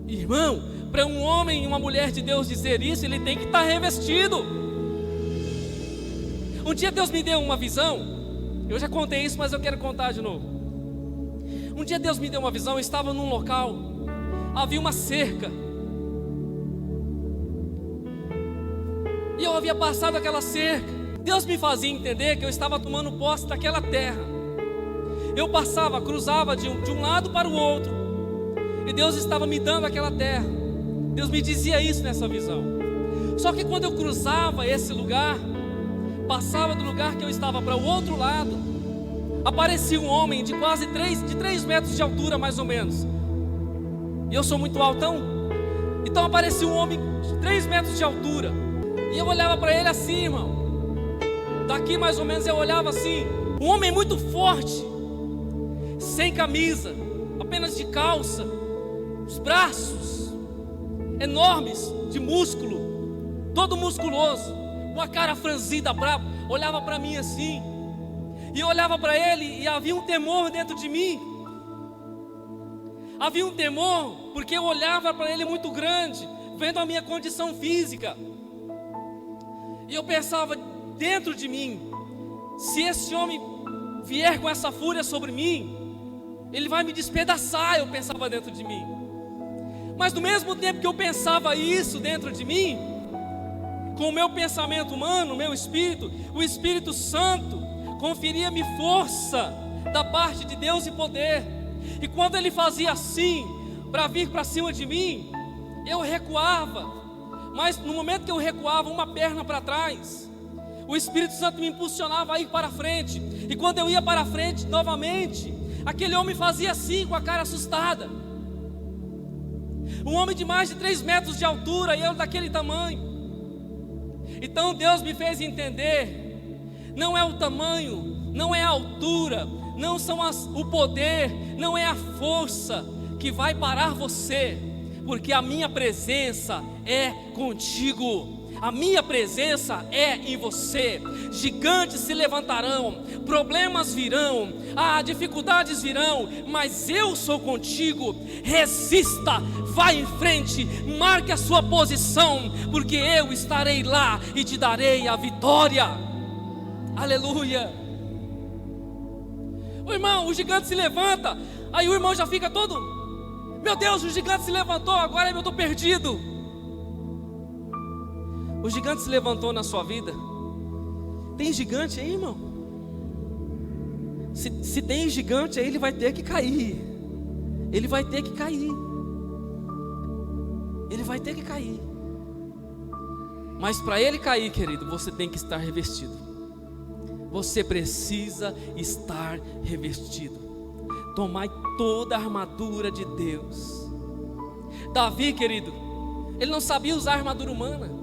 Irmão, para um homem e uma mulher de Deus dizer isso, ele tem que estar revestido. Um dia Deus me deu uma visão, eu já contei isso, mas eu quero contar de novo. Um dia Deus me deu uma visão, eu estava num local, havia uma cerca, e eu havia passado aquela cerca. Deus me fazia entender que eu estava tomando posse daquela terra. Eu passava, cruzava de um lado para o outro, e Deus estava me dando aquela terra. Deus me dizia isso nessa visão. Só que quando eu cruzava esse lugar, passava do lugar que eu estava para o outro lado, aparecia um homem de quase 3 metros de altura, mais ou menos. E eu sou muito altão, então aparecia um homem de 3 metros de altura, e eu olhava para ele assim, irmão. Daqui mais ou menos eu olhava assim, um homem muito forte, sem camisa, apenas de calça, os braços enormes de músculo, todo musculoso, com a cara franzida, bravo. Olhava para mim assim, e eu olhava para ele, e havia um temor dentro de mim. Havia um temor, porque eu olhava para ele muito grande, vendo a minha condição física, e eu pensava dentro de mim: se esse homem vier com essa fúria sobre mim, ele vai me despedaçar. Eu pensava dentro de mim. Mas no mesmo tempo que eu pensava isso dentro de mim, com o meu pensamento humano, o meu espírito, o Espírito Santo conferia-me força da parte de Deus e poder. E quando ele fazia assim, para vir para cima de mim, eu recuava. Mas no momento que eu recuava, uma perna para trás, o Espírito Santo me impulsionava a ir para frente. E quando eu ia para frente novamente, aquele homem fazia assim, com a cara assustada. Um homem de mais de 3 metros de altura, e eu daquele tamanho. Então Deus me fez entender: não é o tamanho, não é a altura, não são o poder, não é a força que vai parar você, porque a minha presença é contigo. A minha presença é em você. Gigantes se levantarão, problemas virão, dificuldades virão, mas eu sou contigo. Resista, vai em frente, marque a sua posição, porque eu estarei lá e te darei a vitória. Aleluia. O irmão, o gigante se levanta, aí o irmão já fica todo: meu Deus, o gigante se levantou, agora eu estou perdido. O gigante se levantou na sua vida. Tem gigante aí, irmão? Se tem gigante aí, ele vai ter que cair. Ele vai ter que cair. Ele vai ter que cair. Mas para ele cair, querido, você tem que estar revestido. Você precisa estar revestido. Tomai toda a armadura de Deus. Davi, querido, ele não sabia usar a armadura humana.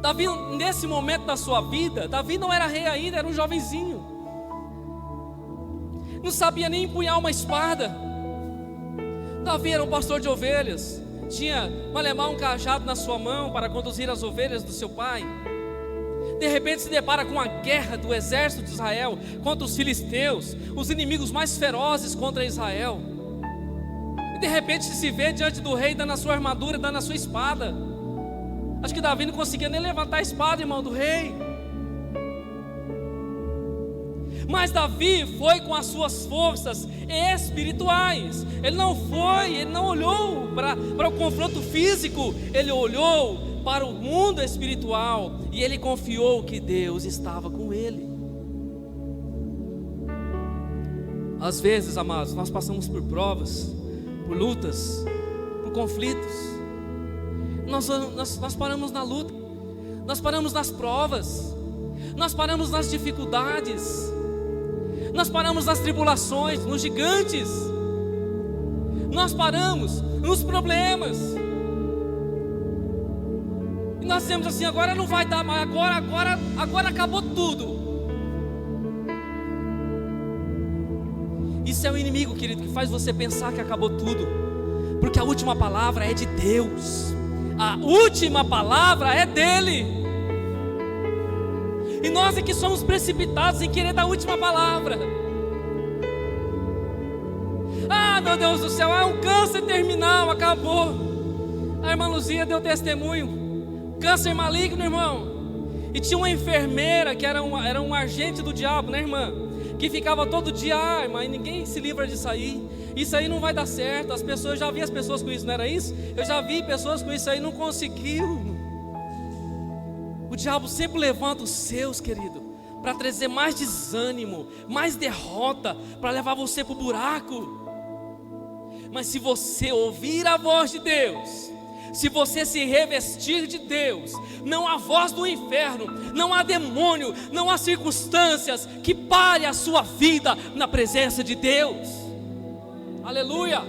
Davi, nesse momento da sua vida, Davi não era rei ainda, era um jovenzinho. Não sabia nem empunhar uma espada. Davi era um pastor de ovelhas. Tinha malemar um cajado na sua mão para conduzir as ovelhas do seu pai. De repente se depara com a guerra do exército de Israel contra os filisteus, os inimigos mais ferozes contra Israel. E de repente se vê diante do rei, dando a sua armadura, dando a sua espada. Acho que Davi não conseguia nem levantar a espada, irmão, do rei. Mas Davi foi com as suas forças espirituais. Ele não olhou para o confronto físico. Ele olhou para o mundo espiritual, e ele confiou que Deus estava com ele. Às vezes, amados, nós passamos por provas, por lutas, por conflitos. Nós paramos na luta, nós paramos nas provas, nós paramos nas dificuldades, nós paramos nas tribulações, nos gigantes, nós paramos nos problemas, e nós dizemos assim: agora não vai dar mais, agora acabou tudo. Isso é o inimigo, querido, que faz você pensar que acabou tudo. porque a última palavra é de Deus, a última palavra é dele. E nós é que somos precipitados em querer dar a última palavra. Ah, meu Deus do céu, um câncer terminal, acabou. A irmã Luzia deu testemunho, câncer maligno, irmão. E tinha uma enfermeira que era um agente do diabo, né, irmã? Que ficava todo dia, irmã, ninguém se livra disso aí. Isso aí não vai dar certo. As pessoas, eu já vi as pessoas com isso, não era isso? Eu já vi pessoas com isso aí, não conseguiu. O diabo sempre levanta os seus, querido, para trazer mais desânimo, mais derrota, para levar você para o buraco. Mas se você ouvir a voz de Deus, se você se revestir de Deus, não há voz do inferno, não há demônio, não há circunstâncias que pare a sua vida na presença de Deus. Aleluia.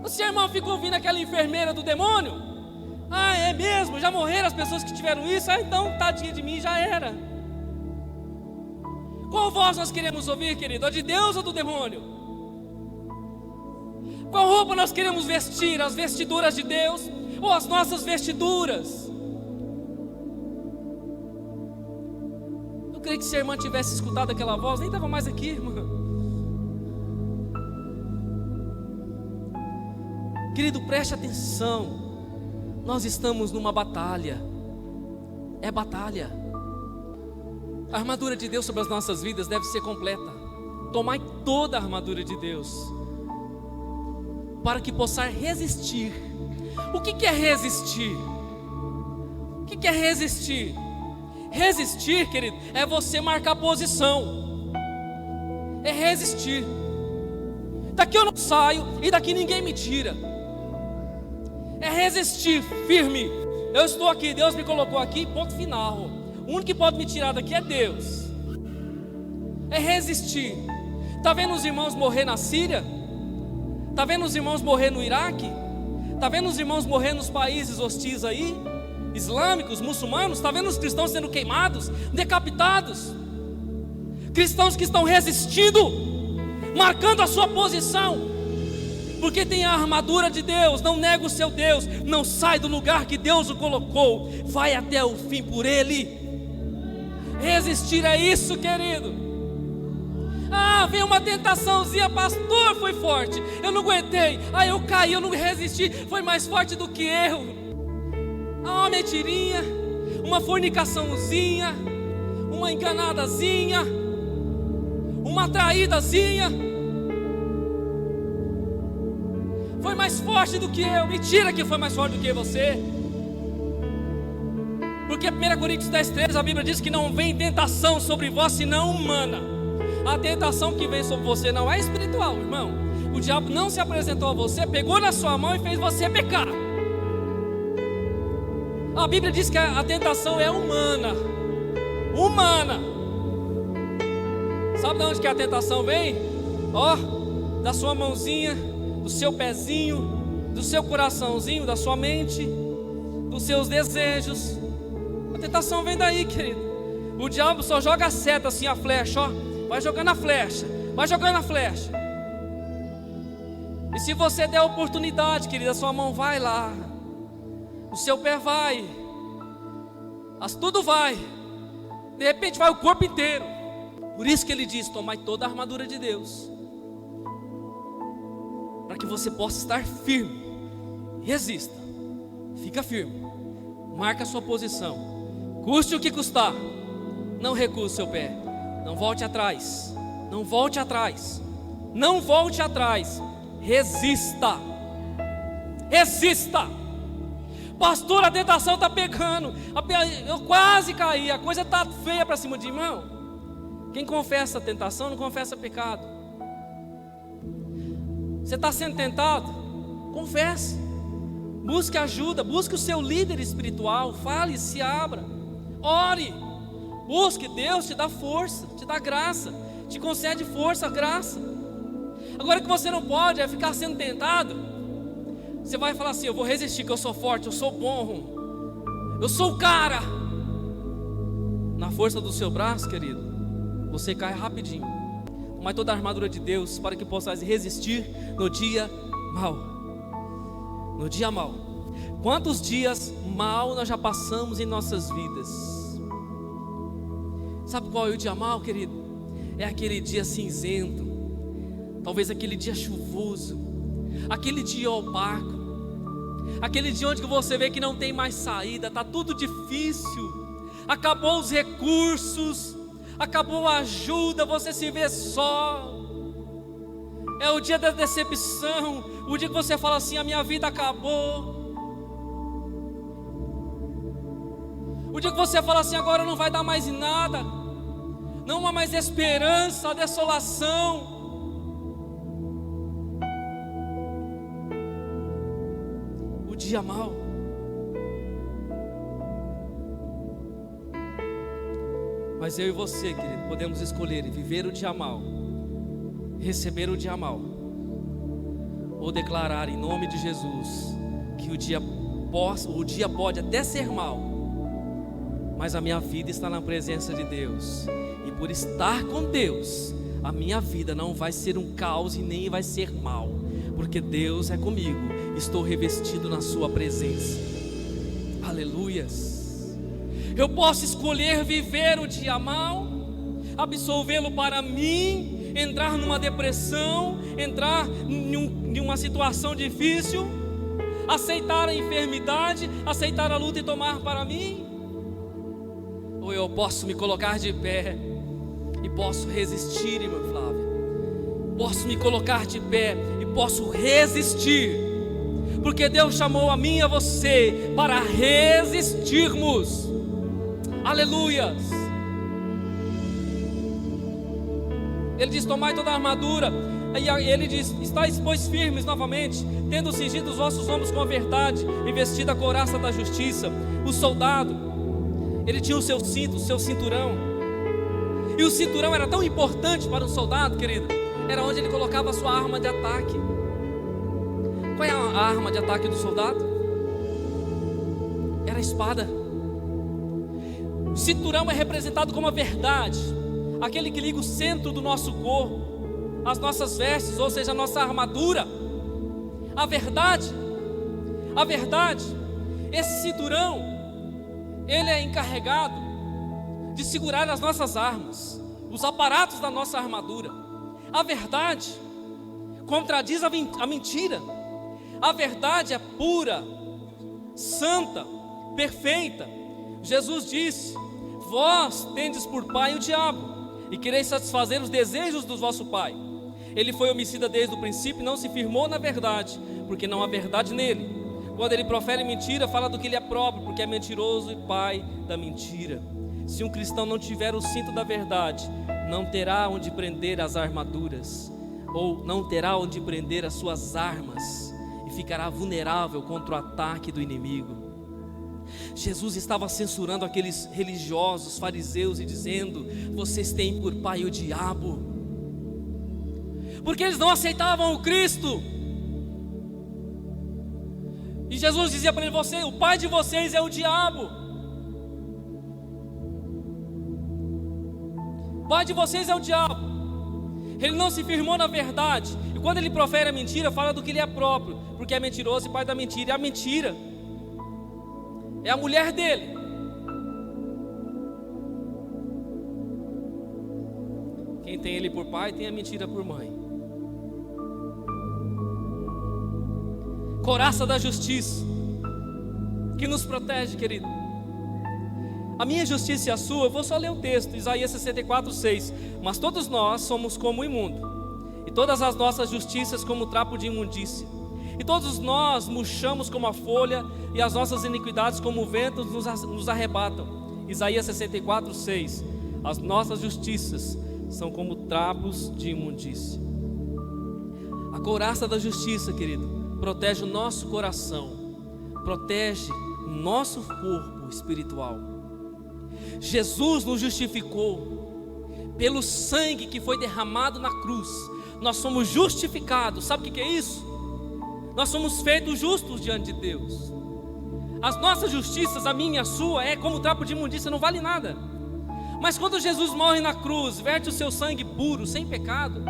Você, irmão, fica ouvindo aquela enfermeira do demônio? Ah, é mesmo? Já morreram as pessoas que tiveram isso? Ah, então tadinha de mim, já era. Qual voz nós queremos ouvir, querido? A de Deus ou do demônio? Qual roupa nós queremos vestir? As vestiduras de Deus ou as nossas vestiduras? Eu creio que se a irmã tivesse escutado aquela voz, nem estava mais aqui, irmã. Querido, preste atenção. Nós estamos numa batalha. É batalha. A armadura de Deus sobre as nossas vidas deve ser completa. Tomai toda a armadura de Deus, para que possar resistir. O que é resistir? O que é resistir? Resistir, querido, é você marcar posição. É resistir. Daqui eu não saio e daqui ninguém me tira. É resistir firme. Eu estou aqui, Deus me colocou aqui, ponto final. O único que pode me tirar daqui é Deus. É resistir. Está vendo os irmãos morrer na Síria? Está vendo os irmãos morrer no Iraque? Está vendo os irmãos morrer nos países hostis aí? Islâmicos, muçulmanos? Está vendo os cristãos sendo queimados, decapitados? Cristãos que estão resistindo, marcando a sua posição, porque tem a armadura de Deus. Não nega o seu Deus, não sai do lugar que Deus o colocou, vai até o fim por Ele. Resistir é isso, querido. Ah, veio uma tentaçãozinha, pastor, foi forte, eu não aguentei, aí eu caí, eu não resisti, foi mais forte do que eu. Ah, uma mentirinha, uma fornicaçãozinha, uma enganadazinha, uma traídazinha, foi mais forte do que eu. Mentira que foi mais forte do que você. Porque 1 Coríntios 10:13, a Bíblia diz que não vem tentação sobre vós senão humana. A tentação que vem sobre você não é espiritual, irmão. O diabo não se apresentou a você, pegou na sua mão e fez você pecar. A Bíblia diz que a tentação é humana. Humana. Sabe de onde que a tentação vem? Ó, da sua mãozinha, do seu pezinho, do seu coraçãozinho, da sua mente, dos seus desejos. A tentação vem daí, querido. O diabo só joga a seta assim, a flecha, ó. Vai jogando a flecha, vai jogando a flecha. E se você der a oportunidade, querida, a sua mão vai lá, o seu pé vai, tudo vai, de repente vai o corpo inteiro. Por isso que ele diz: tomai toda a armadura de Deus, para que você possa estar firme. Resista, fica firme, marca a sua posição, custe o que custar, não recue o seu pé. Não volte atrás, não volte atrás, não volte atrás. Resista, resista. Pastor, a tentação está pegando, eu quase caí, a coisa está feia para cima de mim. Irmão, quem confessa a tentação não confessa pecado. Você está sendo tentado? Confesse, busque ajuda, busque o seu líder espiritual, fale, se abra, ore. Busque, Deus te dá força, te dá graça, te concede força, graça. Agora, que você não pode é ficar sendo tentado. Você vai falar assim: eu vou resistir, que eu sou forte, eu sou bom, eu sou o cara. Na força do seu braço, querido, você cai rapidinho. Tomai toda a armadura de Deus, para que possais resistir no dia mau. No dia mau. Quantos dias mau nós já passamos em nossas vidas? Sabe qual é o dia mau, querido? É aquele dia cinzento, talvez aquele dia chuvoso, aquele dia opaco, aquele dia onde você vê que não tem mais saída, está tudo difícil, acabou os recursos, acabou a ajuda, você se vê só. É o dia da decepção, o dia que você fala assim: a minha vida acabou. O dia que você fala assim: agora não vai dar mais em nada, não há mais esperança, a desolação. O dia mau. Mas eu e você, querido, podemos escolher viver o dia mau, receber o dia mau, ou declarar em nome de Jesus que o dia pode até ser mau, mas a minha vida está na presença de Deus, e por estar com Deus, a minha vida não vai ser um caos e nem vai ser mal, porque Deus é comigo, estou revestido na sua presença. Aleluias. Eu posso escolher viver o dia mau, absolvê-lo para mim, entrar numa depressão, entrar em uma situação difícil, aceitar a enfermidade, aceitar a luta e tomar para mim. Ou eu posso me colocar de pé e posso resistir, irmã Flávia. Posso me colocar de pé e posso resistir, porque Deus chamou a mim e a você para resistirmos. Aleluias. Ele diz: tomai toda a armadura. E ele diz: estáis pois firmes novamente, tendo cingido os vossos ombros com a verdade, e vestido a couraça da justiça. O soldado, ele tinha o seu cinto, o seu cinturão. E o cinturão era tão importante para um soldado, querido, era onde ele colocava a sua arma de ataque. Qual é a arma de ataque do soldado? Era a espada. O cinturão é representado como a verdade, aquele que liga o centro do nosso corpo, as nossas vestes, ou seja, a nossa armadura. A verdade, esse cinturão, ele é encarregado de segurar as nossas armas, os aparatos da nossa armadura. A verdade contradiz a mentira. A verdade é pura, santa, perfeita. Jesus disse: vós tendes por pai o diabo, e quereis satisfazer os desejos do vosso pai. Ele foi homicida desde o princípio e não se firmou na verdade, porque não há verdade nele. Quando ele profere mentira, fala do que ele é próprio, porque é mentiroso e pai da mentira. Se um cristão não tiver o cinto da verdade, não terá onde prender as armaduras, ou não terá onde prender as suas armas, e ficará vulnerável contra o ataque do inimigo. Jesus estava censurando aqueles religiosos, fariseus, e dizendo: vocês têm por pai o diabo, porque eles não aceitavam o Cristo. E Jesus dizia para eles: o pai de vocês é o diabo, o pai de vocês é o diabo. Ele não se firmou na verdade, e quando ele profere a mentira, fala do que ele é próprio, porque é mentiroso e pai da mentira. E a mentira é a mulher dele. Quem tem ele por pai, tem a mentira por mãe. Couraça da justiça, que nos protege, querido. A minha justiça e a sua, eu vou só ler o texto, Isaías 64:6. Mas todos nós somos como o imundo, e todas as nossas justiças como trapo de imundícia. E todos nós murchamos como a folha, e as nossas iniquidades como o vento nos arrebatam. Isaías 64:6. As nossas justiças são como trapos de imundícia. A couraça da justiça, querido, protege o nosso coração, protege o nosso corpo espiritual. Jesus nos justificou pelo sangue que foi derramado na cruz. Nós somos justificados. Sabe o que é isso? Nós somos feitos justos diante de Deus. As nossas justiças, a minha e a sua, é como trapo de imundícia, não vale nada. Mas quando Jesus morre na cruz, verte o seu sangue puro, sem pecado,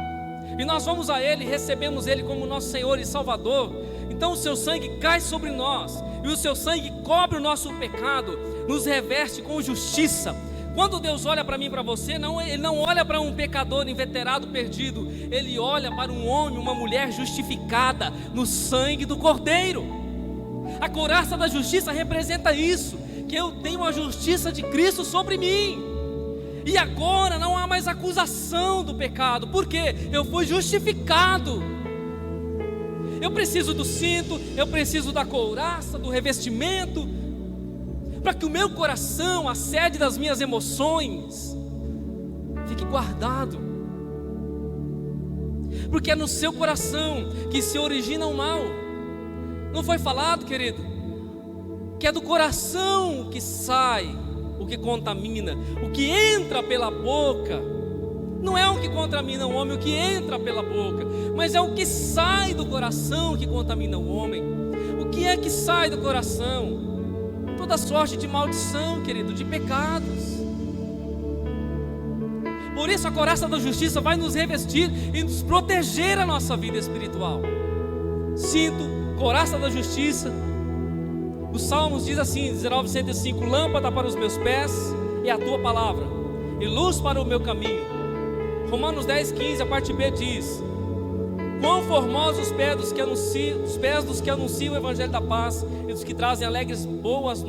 e nós vamos a Ele, recebemos Ele como nosso Senhor e Salvador, então o seu sangue cai sobre nós, e o seu sangue cobre o nosso pecado, nos reveste com justiça. Quando Deus olha para mim e para você, Ele não olha para um pecador inveterado, perdido, Ele olha para um homem, uma mulher justificada no sangue do Cordeiro. A couraça da justiça representa isso, que eu tenho a justiça de Cristo sobre mim, e agora não há mais acusação do pecado, porque eu fui justificado. Eu preciso do cinto, eu preciso da couraça, do revestimento, para que o meu coração, a sede das minhas emoções, fique guardado, porque é no seu coração que se origina o mal. Não foi falado, querido, que é do coração que sai o que contamina, o que entra pela boca. Não é o que contamina o homem, o que entra pela boca, mas é o que sai do coração que contamina o homem. O que é que sai do coração? Toda sorte de maldição, querido, de pecados. Por isso a couraça da justiça vai nos revestir e nos proteger a nossa vida espiritual. Cinto, couraça da justiça. Os Salmos diz assim, 19:105: lâmpada para os meus pés é a tua palavra, e luz para o meu caminho. Romanos 10:15, a parte B diz: quão formosos os pés dos que anunciam o evangelho da paz, e dos que trazem alegres novas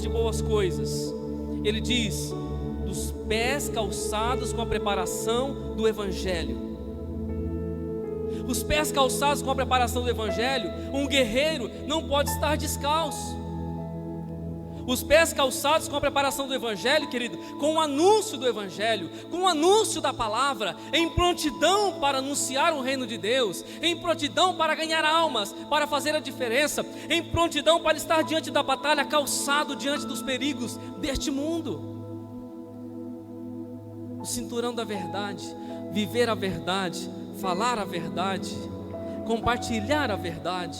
de boas coisas. Ele diz: dos pés calçados com a preparação do evangelho. Os pés calçados com a preparação do evangelho, um guerreiro não pode estar descalço. Os pés calçados com a preparação do evangelho, querido, com o anúncio do evangelho, com o anúncio da palavra, em prontidão para anunciar o reino de Deus, em prontidão para ganhar almas, para fazer a diferença, em prontidão para estar diante da batalha, calçado diante dos perigos deste mundo. O cinturão da verdade, viver a verdade, falar a verdade, compartilhar a verdade,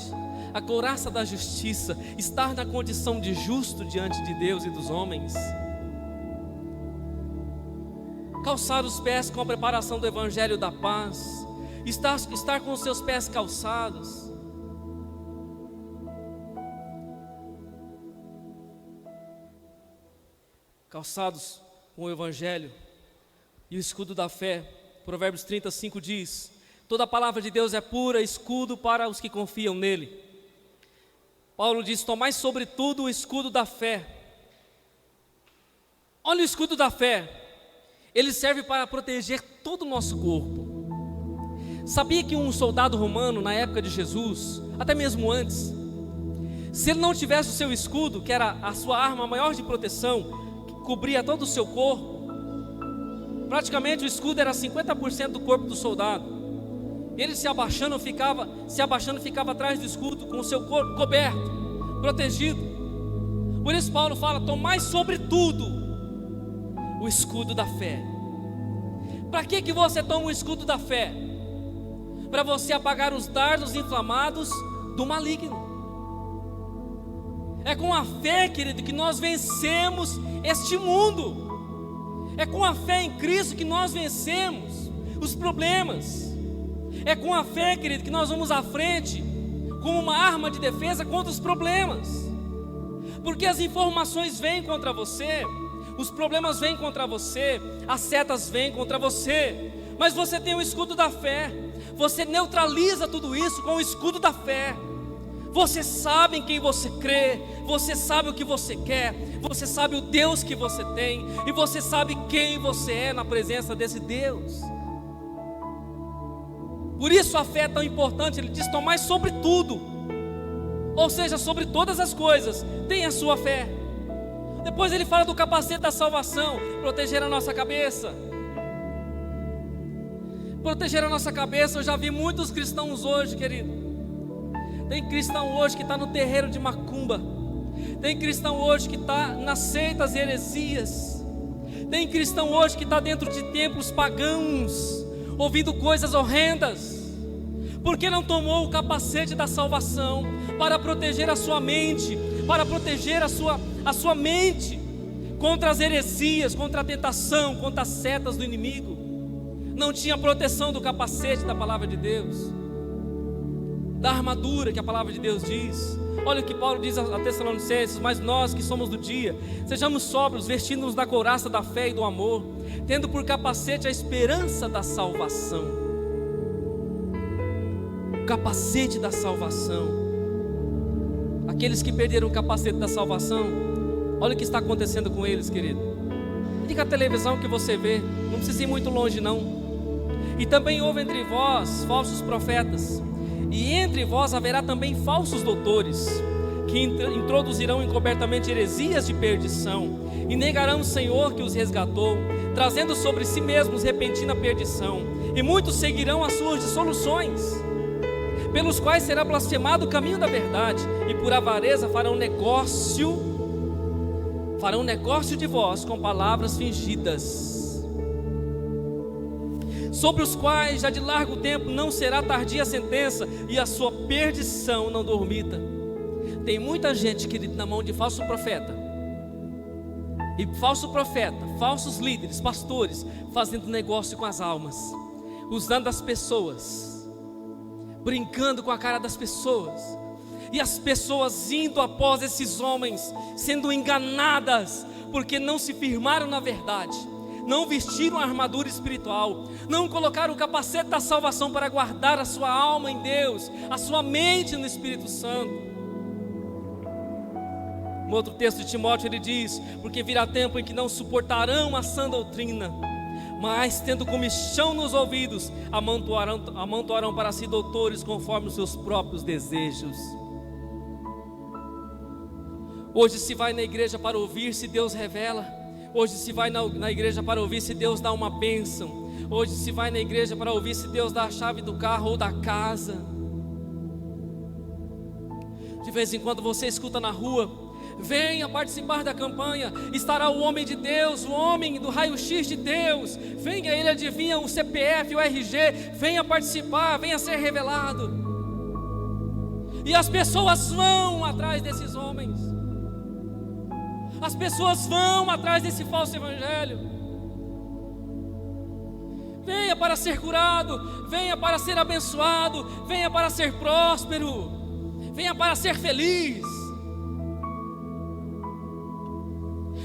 a couraça da justiça, estar na condição de justo diante de Deus e dos homens. Calçar os pés com a preparação do evangelho da paz, estar com os seus pés calçados. Calçados com o evangelho e o escudo da fé. Provérbios 30:5 diz: toda a palavra de Deus é pura, escudo para os que confiam nele. Paulo diz: tomai sobretudo o escudo da fé. Olha o escudo da fé, ele serve para proteger todo o nosso corpo. Sabia que um soldado romano na época de Jesus, até mesmo antes, se ele não tivesse o seu escudo, que era a sua arma maior de proteção, que cobria todo o seu corpo, praticamente o escudo era 50% do corpo do soldado. Ele se abaixando ficava atrás do escudo, com o seu corpo coberto, protegido. Por isso Paulo fala: tomai sobretudo o escudo da fé. Para que você toma o escudo da fé? Para você apagar os dardos inflamados do maligno. É com a fé, querido, que nós vencemos este mundo. É com a fé em Cristo que nós vencemos os problemas. É com a fé, querido, que nós vamos à frente com uma arma de defesa contra os problemas. Porque as informações vêm contra você, os problemas vêm contra você, as setas vêm contra você, mas você tem o escudo da fé. Você neutraliza tudo isso com o escudo da fé. Você sabe em quem você crê, você sabe o que você quer, você sabe o Deus que você tem, e você sabe quem você é na presença desse Deus. Por isso a fé é tão importante. Ele diz: tomai sobre tudo, ou seja, sobre todas as coisas, tenha a sua fé. Depois ele fala do capacete da salvação, proteger a nossa cabeça. Proteger a nossa cabeça. Eu já vi muitos cristãos hoje, querido. Tem cristão hoje que está no terreiro de macumba. Tem cristão hoje que está nas seitas e heresias. Tem cristão hoje que está dentro de templos pagãos, ouvindo coisas horrendas, porque não tomou o capacete da salvação para proteger a sua mente, para proteger a sua mente contra as heresias, contra a tentação, contra as setas do inimigo. Não tinha proteção do capacete da palavra de Deus, da armadura que a palavra de Deus diz. Olha o que Paulo diz a Tessalonicenses: mas nós que somos do dia, sejamos sóbrios, vestindo-nos da couraça da fé e do amor, tendo por capacete a esperança da salvação. O capacete da salvação. Aqueles que perderam o capacete da salvação, olha o que está acontecendo com eles, querido. Liga a televisão que você vê, não precisa ir muito longe não. E também houve entre vós falsos profetas, e entre vós haverá também falsos doutores, que introduzirão encobertamente heresias de perdição, e negarão o Senhor que os resgatou, trazendo sobre si mesmos repentina perdição. E muitos seguirão as suas dissoluções, pelos quais será blasfemado o caminho da verdade, e por avareza farão negócio de vós com palavras fingidas, sobre os quais já de largo tempo não será tardia a sentença, e a sua perdição não dormita. Tem muita gente, querido, na mão de falso profeta, falsos líderes, pastores, fazendo negócio com as almas, usando as pessoas, brincando com a cara das pessoas, e as pessoas indo após esses homens, sendo enganadas, porque não se firmaram na verdade, não vestiram a armadura espiritual, não colocaram o capacete da salvação para guardar a sua alma em Deus, a sua mente no Espírito Santo. No outro texto de Timóteo ele diz: porque virá tempo em que não suportarão a sã doutrina, mas tendo comichão nos ouvidos, amontoarão para si doutores conforme os seus próprios desejos. Hoje se vai na igreja para ouvir se Deus revela. Hoje se vai na igreja para ouvir se Deus dá uma bênção. Hoje se vai na igreja para ouvir se Deus dá a chave do carro ou da casa. De vez em quando você escuta na rua: venha participar da campanha, estará o homem de Deus, o homem do raio-x de Deus. Venha, ele adivinha o CPF, o RG. Venha participar, venha ser revelado. E as pessoas vão atrás desses homens, as pessoas vão atrás desse falso evangelho. Venha para ser curado, venha para ser abençoado, venha para ser próspero, venha para ser feliz.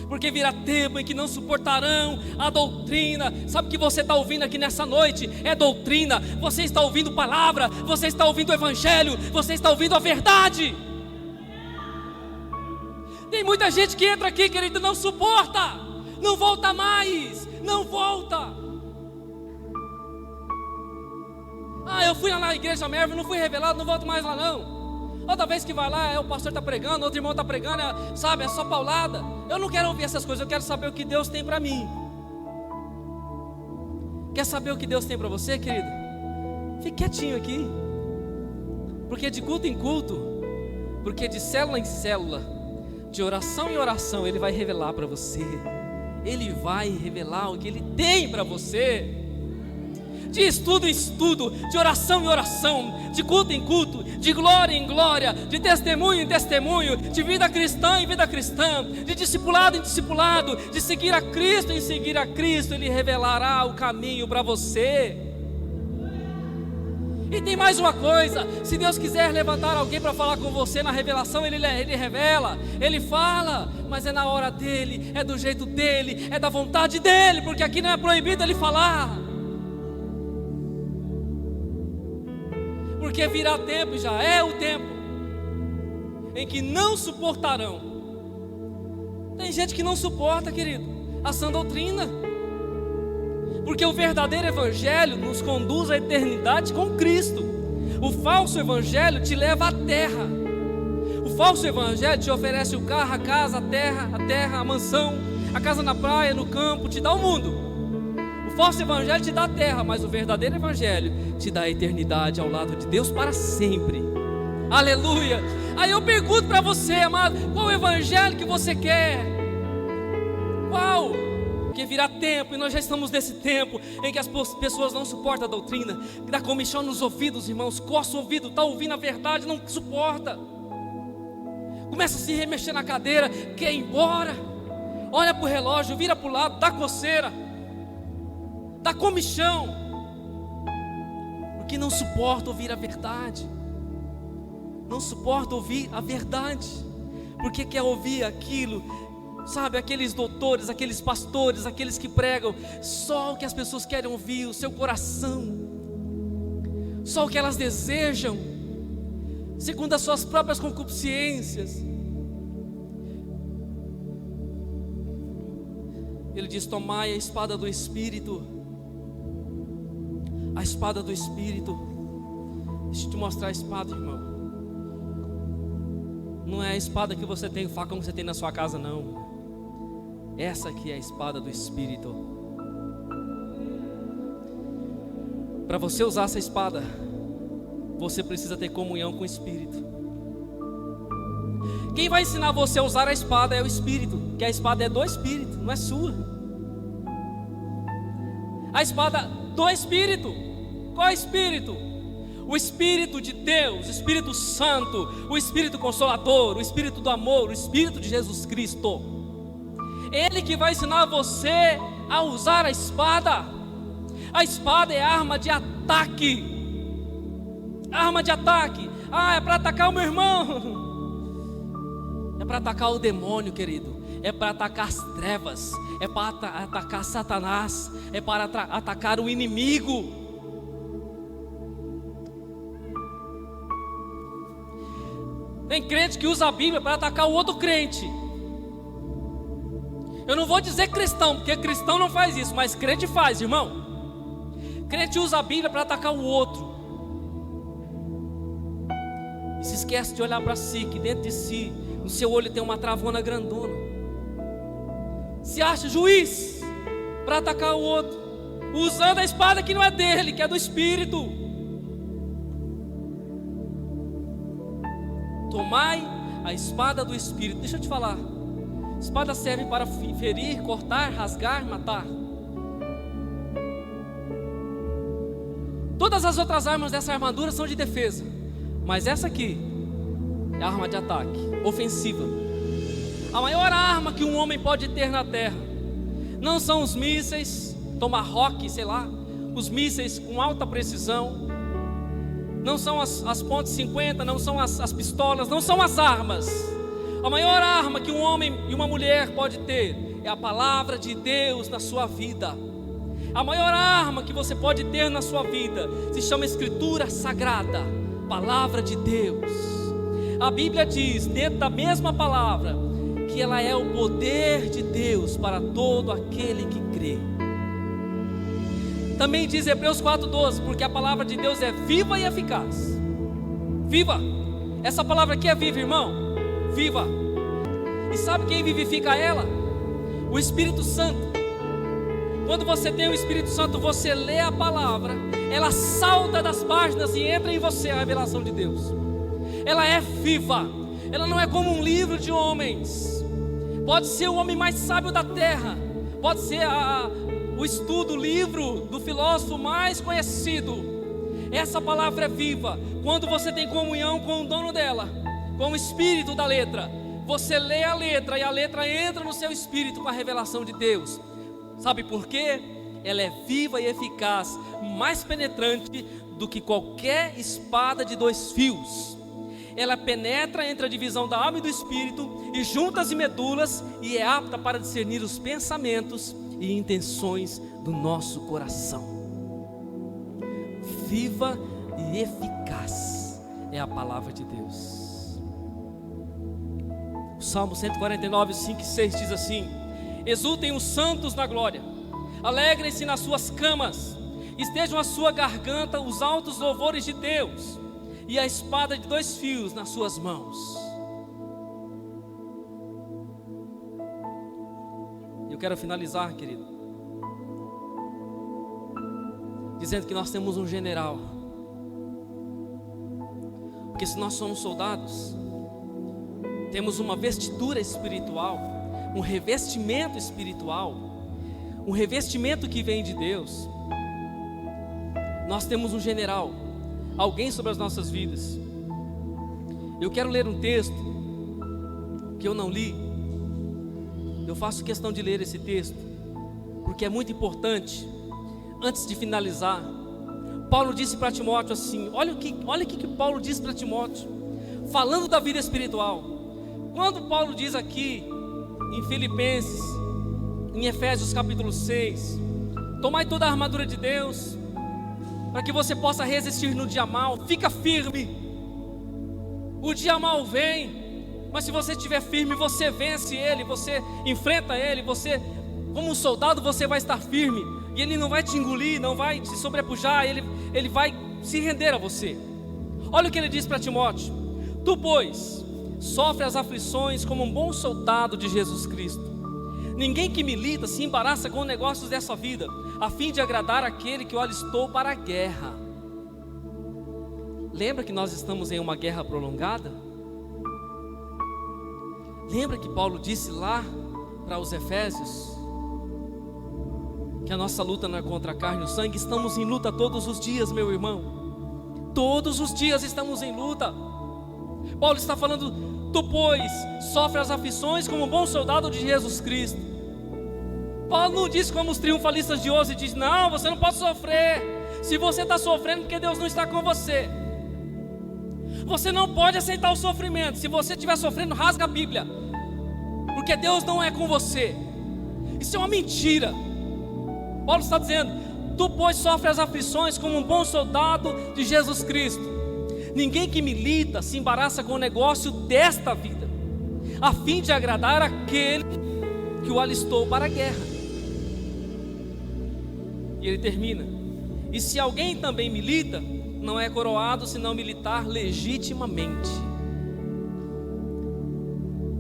Porque virá tempo em que não suportarão a doutrina. Sabe o que você está ouvindo aqui nessa noite? É doutrina. Você está ouvindo palavra, você está ouvindo o evangelho, você está ouvindo a verdade. Tem muita gente que entra aqui, querido, não suporta, não volta mais, não volta. Eu fui lá na igreja Merva, não fui revelado, não volto mais lá não. Outra vez que vai lá, o pastor está pregando, outro irmão está pregando, sabe, é só paulada. Eu não quero ouvir essas coisas, eu quero saber o que Deus tem para mim. Quer saber o que Deus tem para você, querido? Fique quietinho aqui, porque de culto em culto, porque de célula em célula, de oração em oração, Ele vai revelar para você. Ele vai revelar o que Ele tem para você. De estudo em estudo, de oração em oração, de culto em culto, de glória em glória, de testemunho em testemunho, de vida cristã em vida cristã, de discipulado em discipulado, de seguir a Cristo em seguir a Cristo, Ele revelará o caminho para você. E tem mais uma coisa: se Deus quiser levantar alguém para falar com você na revelação, Ele revela, Ele fala, mas é na hora dEle, é do jeito dEle, é da vontade dEle, porque aqui não é proibido Ele falar. Porque virá tempo, já é o tempo, em que não suportarão. Tem gente que não suporta, querido, a sã doutrina, porque o verdadeiro evangelho nos conduz à eternidade com Cristo. O falso evangelho te leva à terra. O falso evangelho te oferece o carro, a casa, a terra, a mansão, a casa na praia, no campo, te dá o mundo. O falso evangelho te dá a terra, mas o verdadeiro evangelho te dá a eternidade ao lado de Deus para sempre. Aleluia! Aí eu pergunto para você, amado, qual o evangelho que você quer? Qual? Porque virá tempo, e nós já estamos nesse tempo, em que as pessoas não suportam a doutrina, que dá comichão nos ouvidos, irmãos, coça o ouvido, está ouvindo a verdade, não suporta, começa a se remexer na cadeira, quer ir embora. olha para o relógio, vira para o lado, dá coceira, dá comichão, porque não suporta ouvir a verdade, não suporta ouvir a verdade, porque quer ouvir aquilo, sabe, aqueles doutores, aqueles pastores, aqueles que pregam só o que as pessoas querem ouvir, o seu coração, só o que elas desejam, segundo as suas próprias concupiscências. Ele diz: tomai a espada do Espírito. A espada do Espírito. Deixa eu te mostrar a espada, irmão. Não é a espada que você tem, o facão que você tem na sua casa, não. Essa aqui é a espada do Espírito. Para você usar essa espada, você precisa ter comunhão com o Espírito. Quem vai ensinar você a usar a espada é o Espírito, que a espada é do Espírito, não é sua. A espada do Espírito. Qual é o Espírito? O Espírito de Deus, o Espírito Santo, o Espírito Consolador, o Espírito do amor, o Espírito de Jesus Cristo. Ele que vai ensinar você a usar a espada. A espada é arma de ataque. Arma de ataque. Ah, é para atacar o meu irmão. É para atacar o demônio, querido. É para atacar as trevas. É para atacar Satanás. É para atacar o inimigo. Tem crente que usa a Bíblia para atacar o outro crente. Eu não vou dizer cristão, porque cristão não faz isso, mas crente faz, irmão. Crente usa a Bíblia para atacar o outro. E se esquece de olhar para si, que dentro de si, no seu olho tem uma travana grandona. Se acha juiz para atacar o outro, usando a espada que não é dele, que é do Espírito. Tomai a espada do Espírito. Deixa eu te falar, a espada serve para ferir, cortar, rasgar, matar. Todas as outras armas dessa armadura são de defesa, mas essa aqui é arma de ataque, ofensiva. A maior arma que um homem pode ter na terra não são os mísseis Tomahawk, sei lá, os mísseis com alta precisão, não são as pontes 50, não são as pistolas, não são as armas. A maior arma que um homem e uma mulher pode ter é a palavra de Deus na sua vida. A maior arma que você pode ter na sua vida se chama Escritura Sagrada, palavra de Deus. A Bíblia diz, dentro da mesma palavra, que ela é o poder de Deus para todo aquele que crê. Também diz Hebreus 4:12, porque a palavra de Deus é viva e eficaz. Viva! Essa palavra aqui é viva, irmão. Viva! E sabe quem vivifica ela? O Espírito Santo. Quando você tem o Espírito Santo, você lê a palavra, ela salta das páginas e entra em você a revelação de Deus. Ela é viva, ela não é como um livro de homens. Pode ser o homem mais sábio da terra, pode ser o estudo, o livro do filósofo mais conhecido. Essa palavra é viva. Quando você tem comunhão com o dono dela, com o espírito da letra, você lê a letra e a letra entra no seu espírito com a revelação de Deus. Sabe por quê? Ela é viva e eficaz, mais penetrante do que qualquer espada de 2 fios. Ela penetra entre a divisão da alma e do espírito, e juntas e medulas, e é apta para discernir os pensamentos e intenções do nosso coração. Viva e eficaz é a palavra de Deus. O Salmo 149, 5 e 6 diz assim: exultem os santos na glória, alegrem-se nas suas camas, estejam à sua garganta os altos louvores de Deus, e a espada de 2 fios nas suas mãos. Eu quero finalizar, querido, dizendo que nós temos um general. Porque se nós somos soldados, temos uma vestidura espiritual, um revestimento espiritual, um revestimento que vem de Deus. Nós temos um general, alguém sobre as nossas vidas. Eu quero ler um texto que eu não li, Eu faço questão de ler esse texto, porque é muito importante. Antes de finalizar, Paulo disse para Timóteo assim, olha o que Paulo disse para Timóteo, falando da vida espiritual. Quando Paulo diz aqui, em Filipenses, em Efésios capítulo 6, tomai toda a armadura de Deus, para que você possa resistir no dia mau, fica firme. O dia mau vem, mas se você estiver firme, você vence ele, você enfrenta ele, você, como um soldado, você vai estar firme, e ele não vai te engolir, não vai te sobrepujar, ele vai se render a você. Olha o que ele diz para Timóteo: tu, pois, sofre as aflições como um bom soldado de Jesus Cristo. Ninguém que milita se embaraça com negócios dessa vida, a fim de agradar aquele que o alistou para a guerra. Lembra que nós estamos em uma guerra prolongada? Lembra que Paulo disse lá para os Efésios que a nossa luta não é contra a carne e o sangue? Estamos em luta todos os dias, meu irmão. Todos os dias estamos em luta. Paulo está falando: tu, pois, sofre as aflições como um bom soldado de Jesus Cristo. Paulo não diz como os triunfalistas de hoje, diz: não, você não pode sofrer. Se você está sofrendo, porque Deus não está com você. Você não pode aceitar o sofrimento. Se você estiver sofrendo, rasga a Bíblia, porque Deus não é com você. Isso é uma mentira. Paulo está dizendo: tu, pois, sofre as aflições como um bom soldado de Jesus Cristo. Ninguém que milita se embaraça com o negócio desta vida, a fim de agradar aquele que o alistou para a guerra. E ele termina: e se alguém também milita, não é coroado se não militar legitimamente.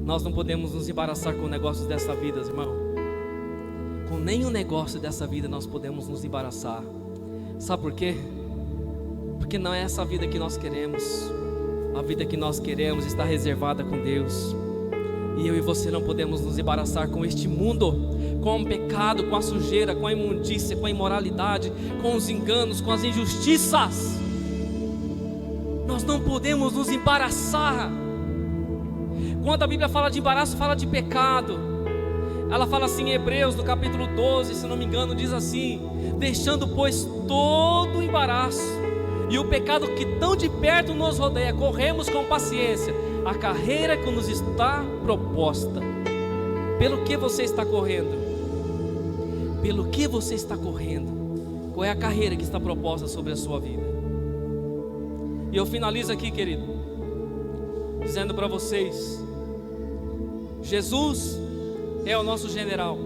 Nós não podemos nos embaraçar com negócios dessa vida, irmão. Com nenhum negócio dessa vida nós podemos nos embaraçar. Sabe por quê? Porque não é essa vida que nós queremos. A vida que nós queremos está reservada com Deus. E eu e você não podemos nos embaraçar com este mundo, com o pecado, com a sujeira, com a imundícia, com a imoralidade, com os enganos, com as injustiças. Nós não podemos nos embaraçar. Quando a Bíblia fala de embaraço, fala de pecado. Ela fala assim em Hebreus, no capítulo 12, se não me engano, diz assim: deixando, pois, todo o embaraço e o pecado que tão de perto nos rodeia, corremos com paciência a carreira que nos está proposta. Pelo que você está correndo? Pelo que você está correndo? Qual é a carreira que está proposta sobre a sua vida? E eu finalizo aqui, querido, dizendo para vocês: Jesus é o nosso general.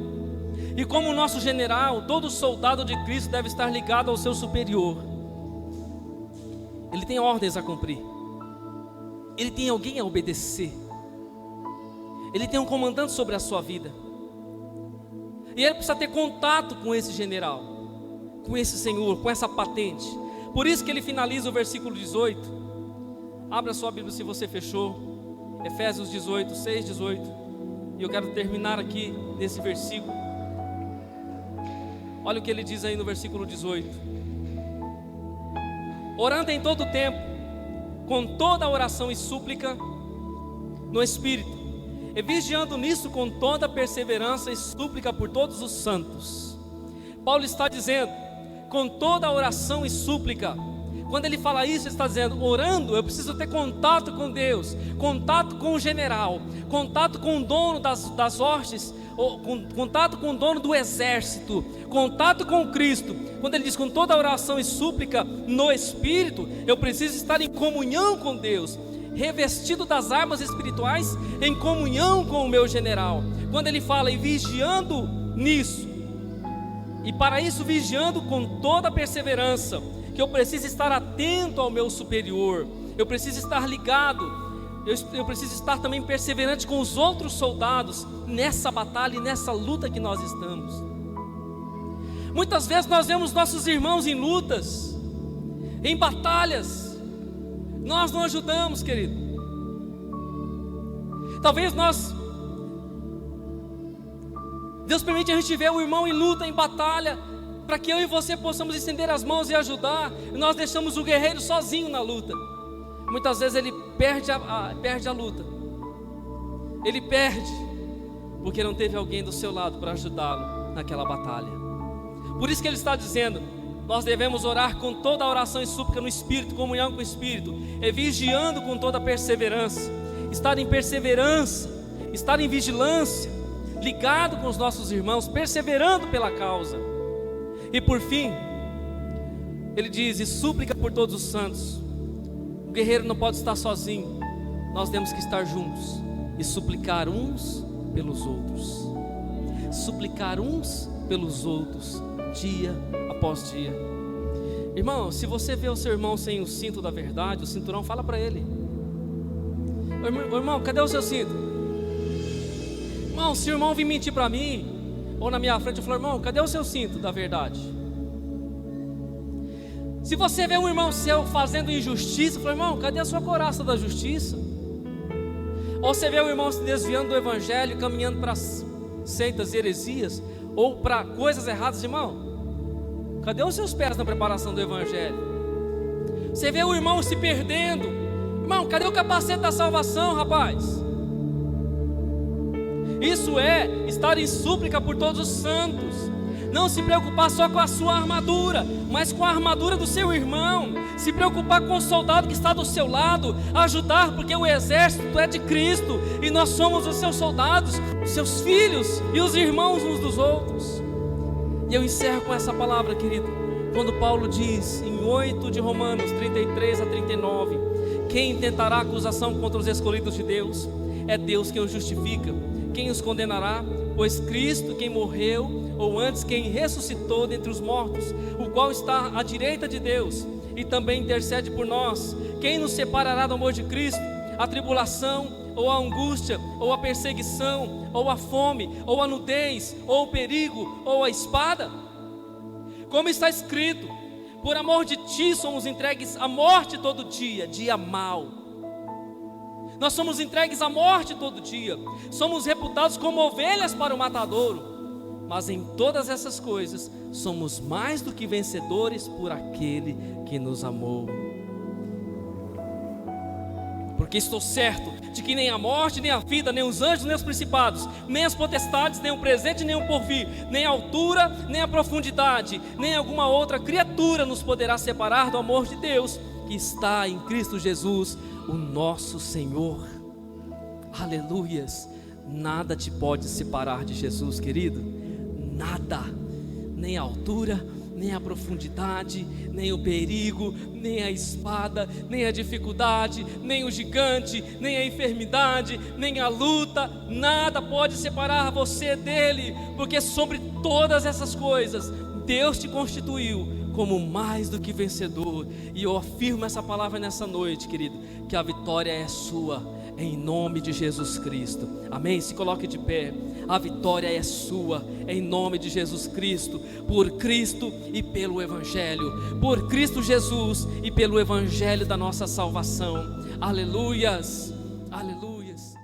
E como nosso general, todo soldado de Cristo deve estar ligado ao seu superior. Ele tem ordens a cumprir. Ele tem alguém a obedecer. Ele tem um comandante sobre a sua vida. E ele precisa ter contato com esse general, com esse Senhor, com essa patente. Por isso que ele finaliza o versículo 18. Abra sua Bíblia se você fechou. Efésios 18, 6, 18. E eu quero terminar aqui nesse versículo. Olha o que ele diz aí no versículo 18: orando em todo o tempo, com toda oração e súplica no Espírito, e vigiando nisso com toda perseverança e súplica por todos os santos. Paulo está dizendo, com toda oração e súplica. Quando ele fala isso, ele está dizendo: orando, eu preciso ter contato com Deus, contato com o general, contato com o dono das hostes, contato com o dono do exército, contato com Cristo. Quando ele diz com toda oração e súplica no Espírito, eu preciso estar em comunhão com Deus, revestido das armas espirituais, em comunhão com o meu general. Quando ele fala em vigiando nisso, e para isso vigiando com toda perseverança, que eu preciso estar atento ao meu superior, eu preciso estar ligado, eu preciso estar também perseverante com os outros soldados nessa batalha e nessa luta que nós estamos. Muitas vezes nós vemos nossos irmãos em lutas, em batalhas, nós não ajudamos, querido. Talvez Deus permite a gente ver o irmão em luta, em batalha, para que eu e você possamos estender as mãos e ajudar, e nós deixamos o guerreiro sozinho na luta. Muitas vezes ele perde a luta, ele perde, porque não teve alguém do seu lado para ajudá-lo naquela batalha. Por isso que ele está dizendo: nós devemos orar com toda a oração e súplica no Espírito, comunhão com o Espírito, e vigiando com toda a perseverança. Estar em perseverança, estar em vigilância, ligado com os nossos irmãos, perseverando pela causa. E por fim, ele diz: e súplica por todos os santos. O guerreiro não pode estar sozinho, nós temos que estar juntos e suplicar uns pelos outros. Suplicar uns pelos outros, dia após dia. Irmão, se você vê o seu irmão sem o cinto da verdade, o cinturão, fala para ele: irmão, cadê o seu cinto? Irmão, se o irmão vir mentir para mim, ou na minha frente, eu falo: irmão, cadê o seu cinto da verdade? Se você vê um irmão seu fazendo injustiça, fala: irmão, cadê a sua couraça da justiça? Ou você vê o irmão se desviando do evangelho, caminhando para seitas e heresias, ou para coisas erradas, irmão, cadê os seus pés na preparação do evangelho? Você vê o irmão se perdendo, irmão, cadê o capacete da salvação, rapaz? Isso é estar em súplica por todos os santos. Não se preocupar só com a sua armadura, mas com a armadura do seu irmão. Se preocupar com o soldado que está do seu lado, ajudar, porque o exército é de Cristo e nós somos os seus soldados, os seus filhos e os irmãos uns dos outros. E eu encerro com essa palavra, querido, quando Paulo diz em 8 de Romanos 33 a 39: quem intentará acusação contra os escolhidos de Deus? É Deus quem os justifica. Quem os condenará? Pois Cristo, quem morreu, ou antes quem ressuscitou dentre os mortos, o qual está à direita de Deus e também intercede por nós, quem nos separará do amor de Cristo? A tribulação, ou a angústia, ou a perseguição, ou a fome, ou a nudez, ou o perigo, ou a espada? Como está escrito: por amor de ti somos entregues à morte todo dia, dia mau. Nós somos entregues à morte todo dia, somos reputados como ovelhas para o matadouro, mas em todas essas coisas somos mais do que vencedores por aquele que nos amou. Porque estou certo de que nem a morte, nem a vida, nem os anjos, nem os principados, nem as potestades, nem o presente, nem o porvir, nem a altura, nem a profundidade, nem alguma outra criatura nos poderá separar do amor de Deus que está em Cristo Jesus, o nosso Senhor. Aleluias. Nada te pode separar de Jesus, querido. Nada. Nem a altura, nem a profundidade, nem o perigo, nem a espada, nem a dificuldade, nem o gigante, nem a enfermidade, nem a luta. Nada pode separar você dele, porque sobre todas essas coisas Deus te constituiu como mais do que vencedor. E eu afirmo essa palavra nessa noite, querido, que a vitória é sua, em nome de Jesus Cristo. Amém? Se coloque de pé. A vitória é sua, em nome de Jesus Cristo, por Cristo e pelo Evangelho, por Cristo Jesus e pelo Evangelho da nossa salvação. Aleluias, aleluias.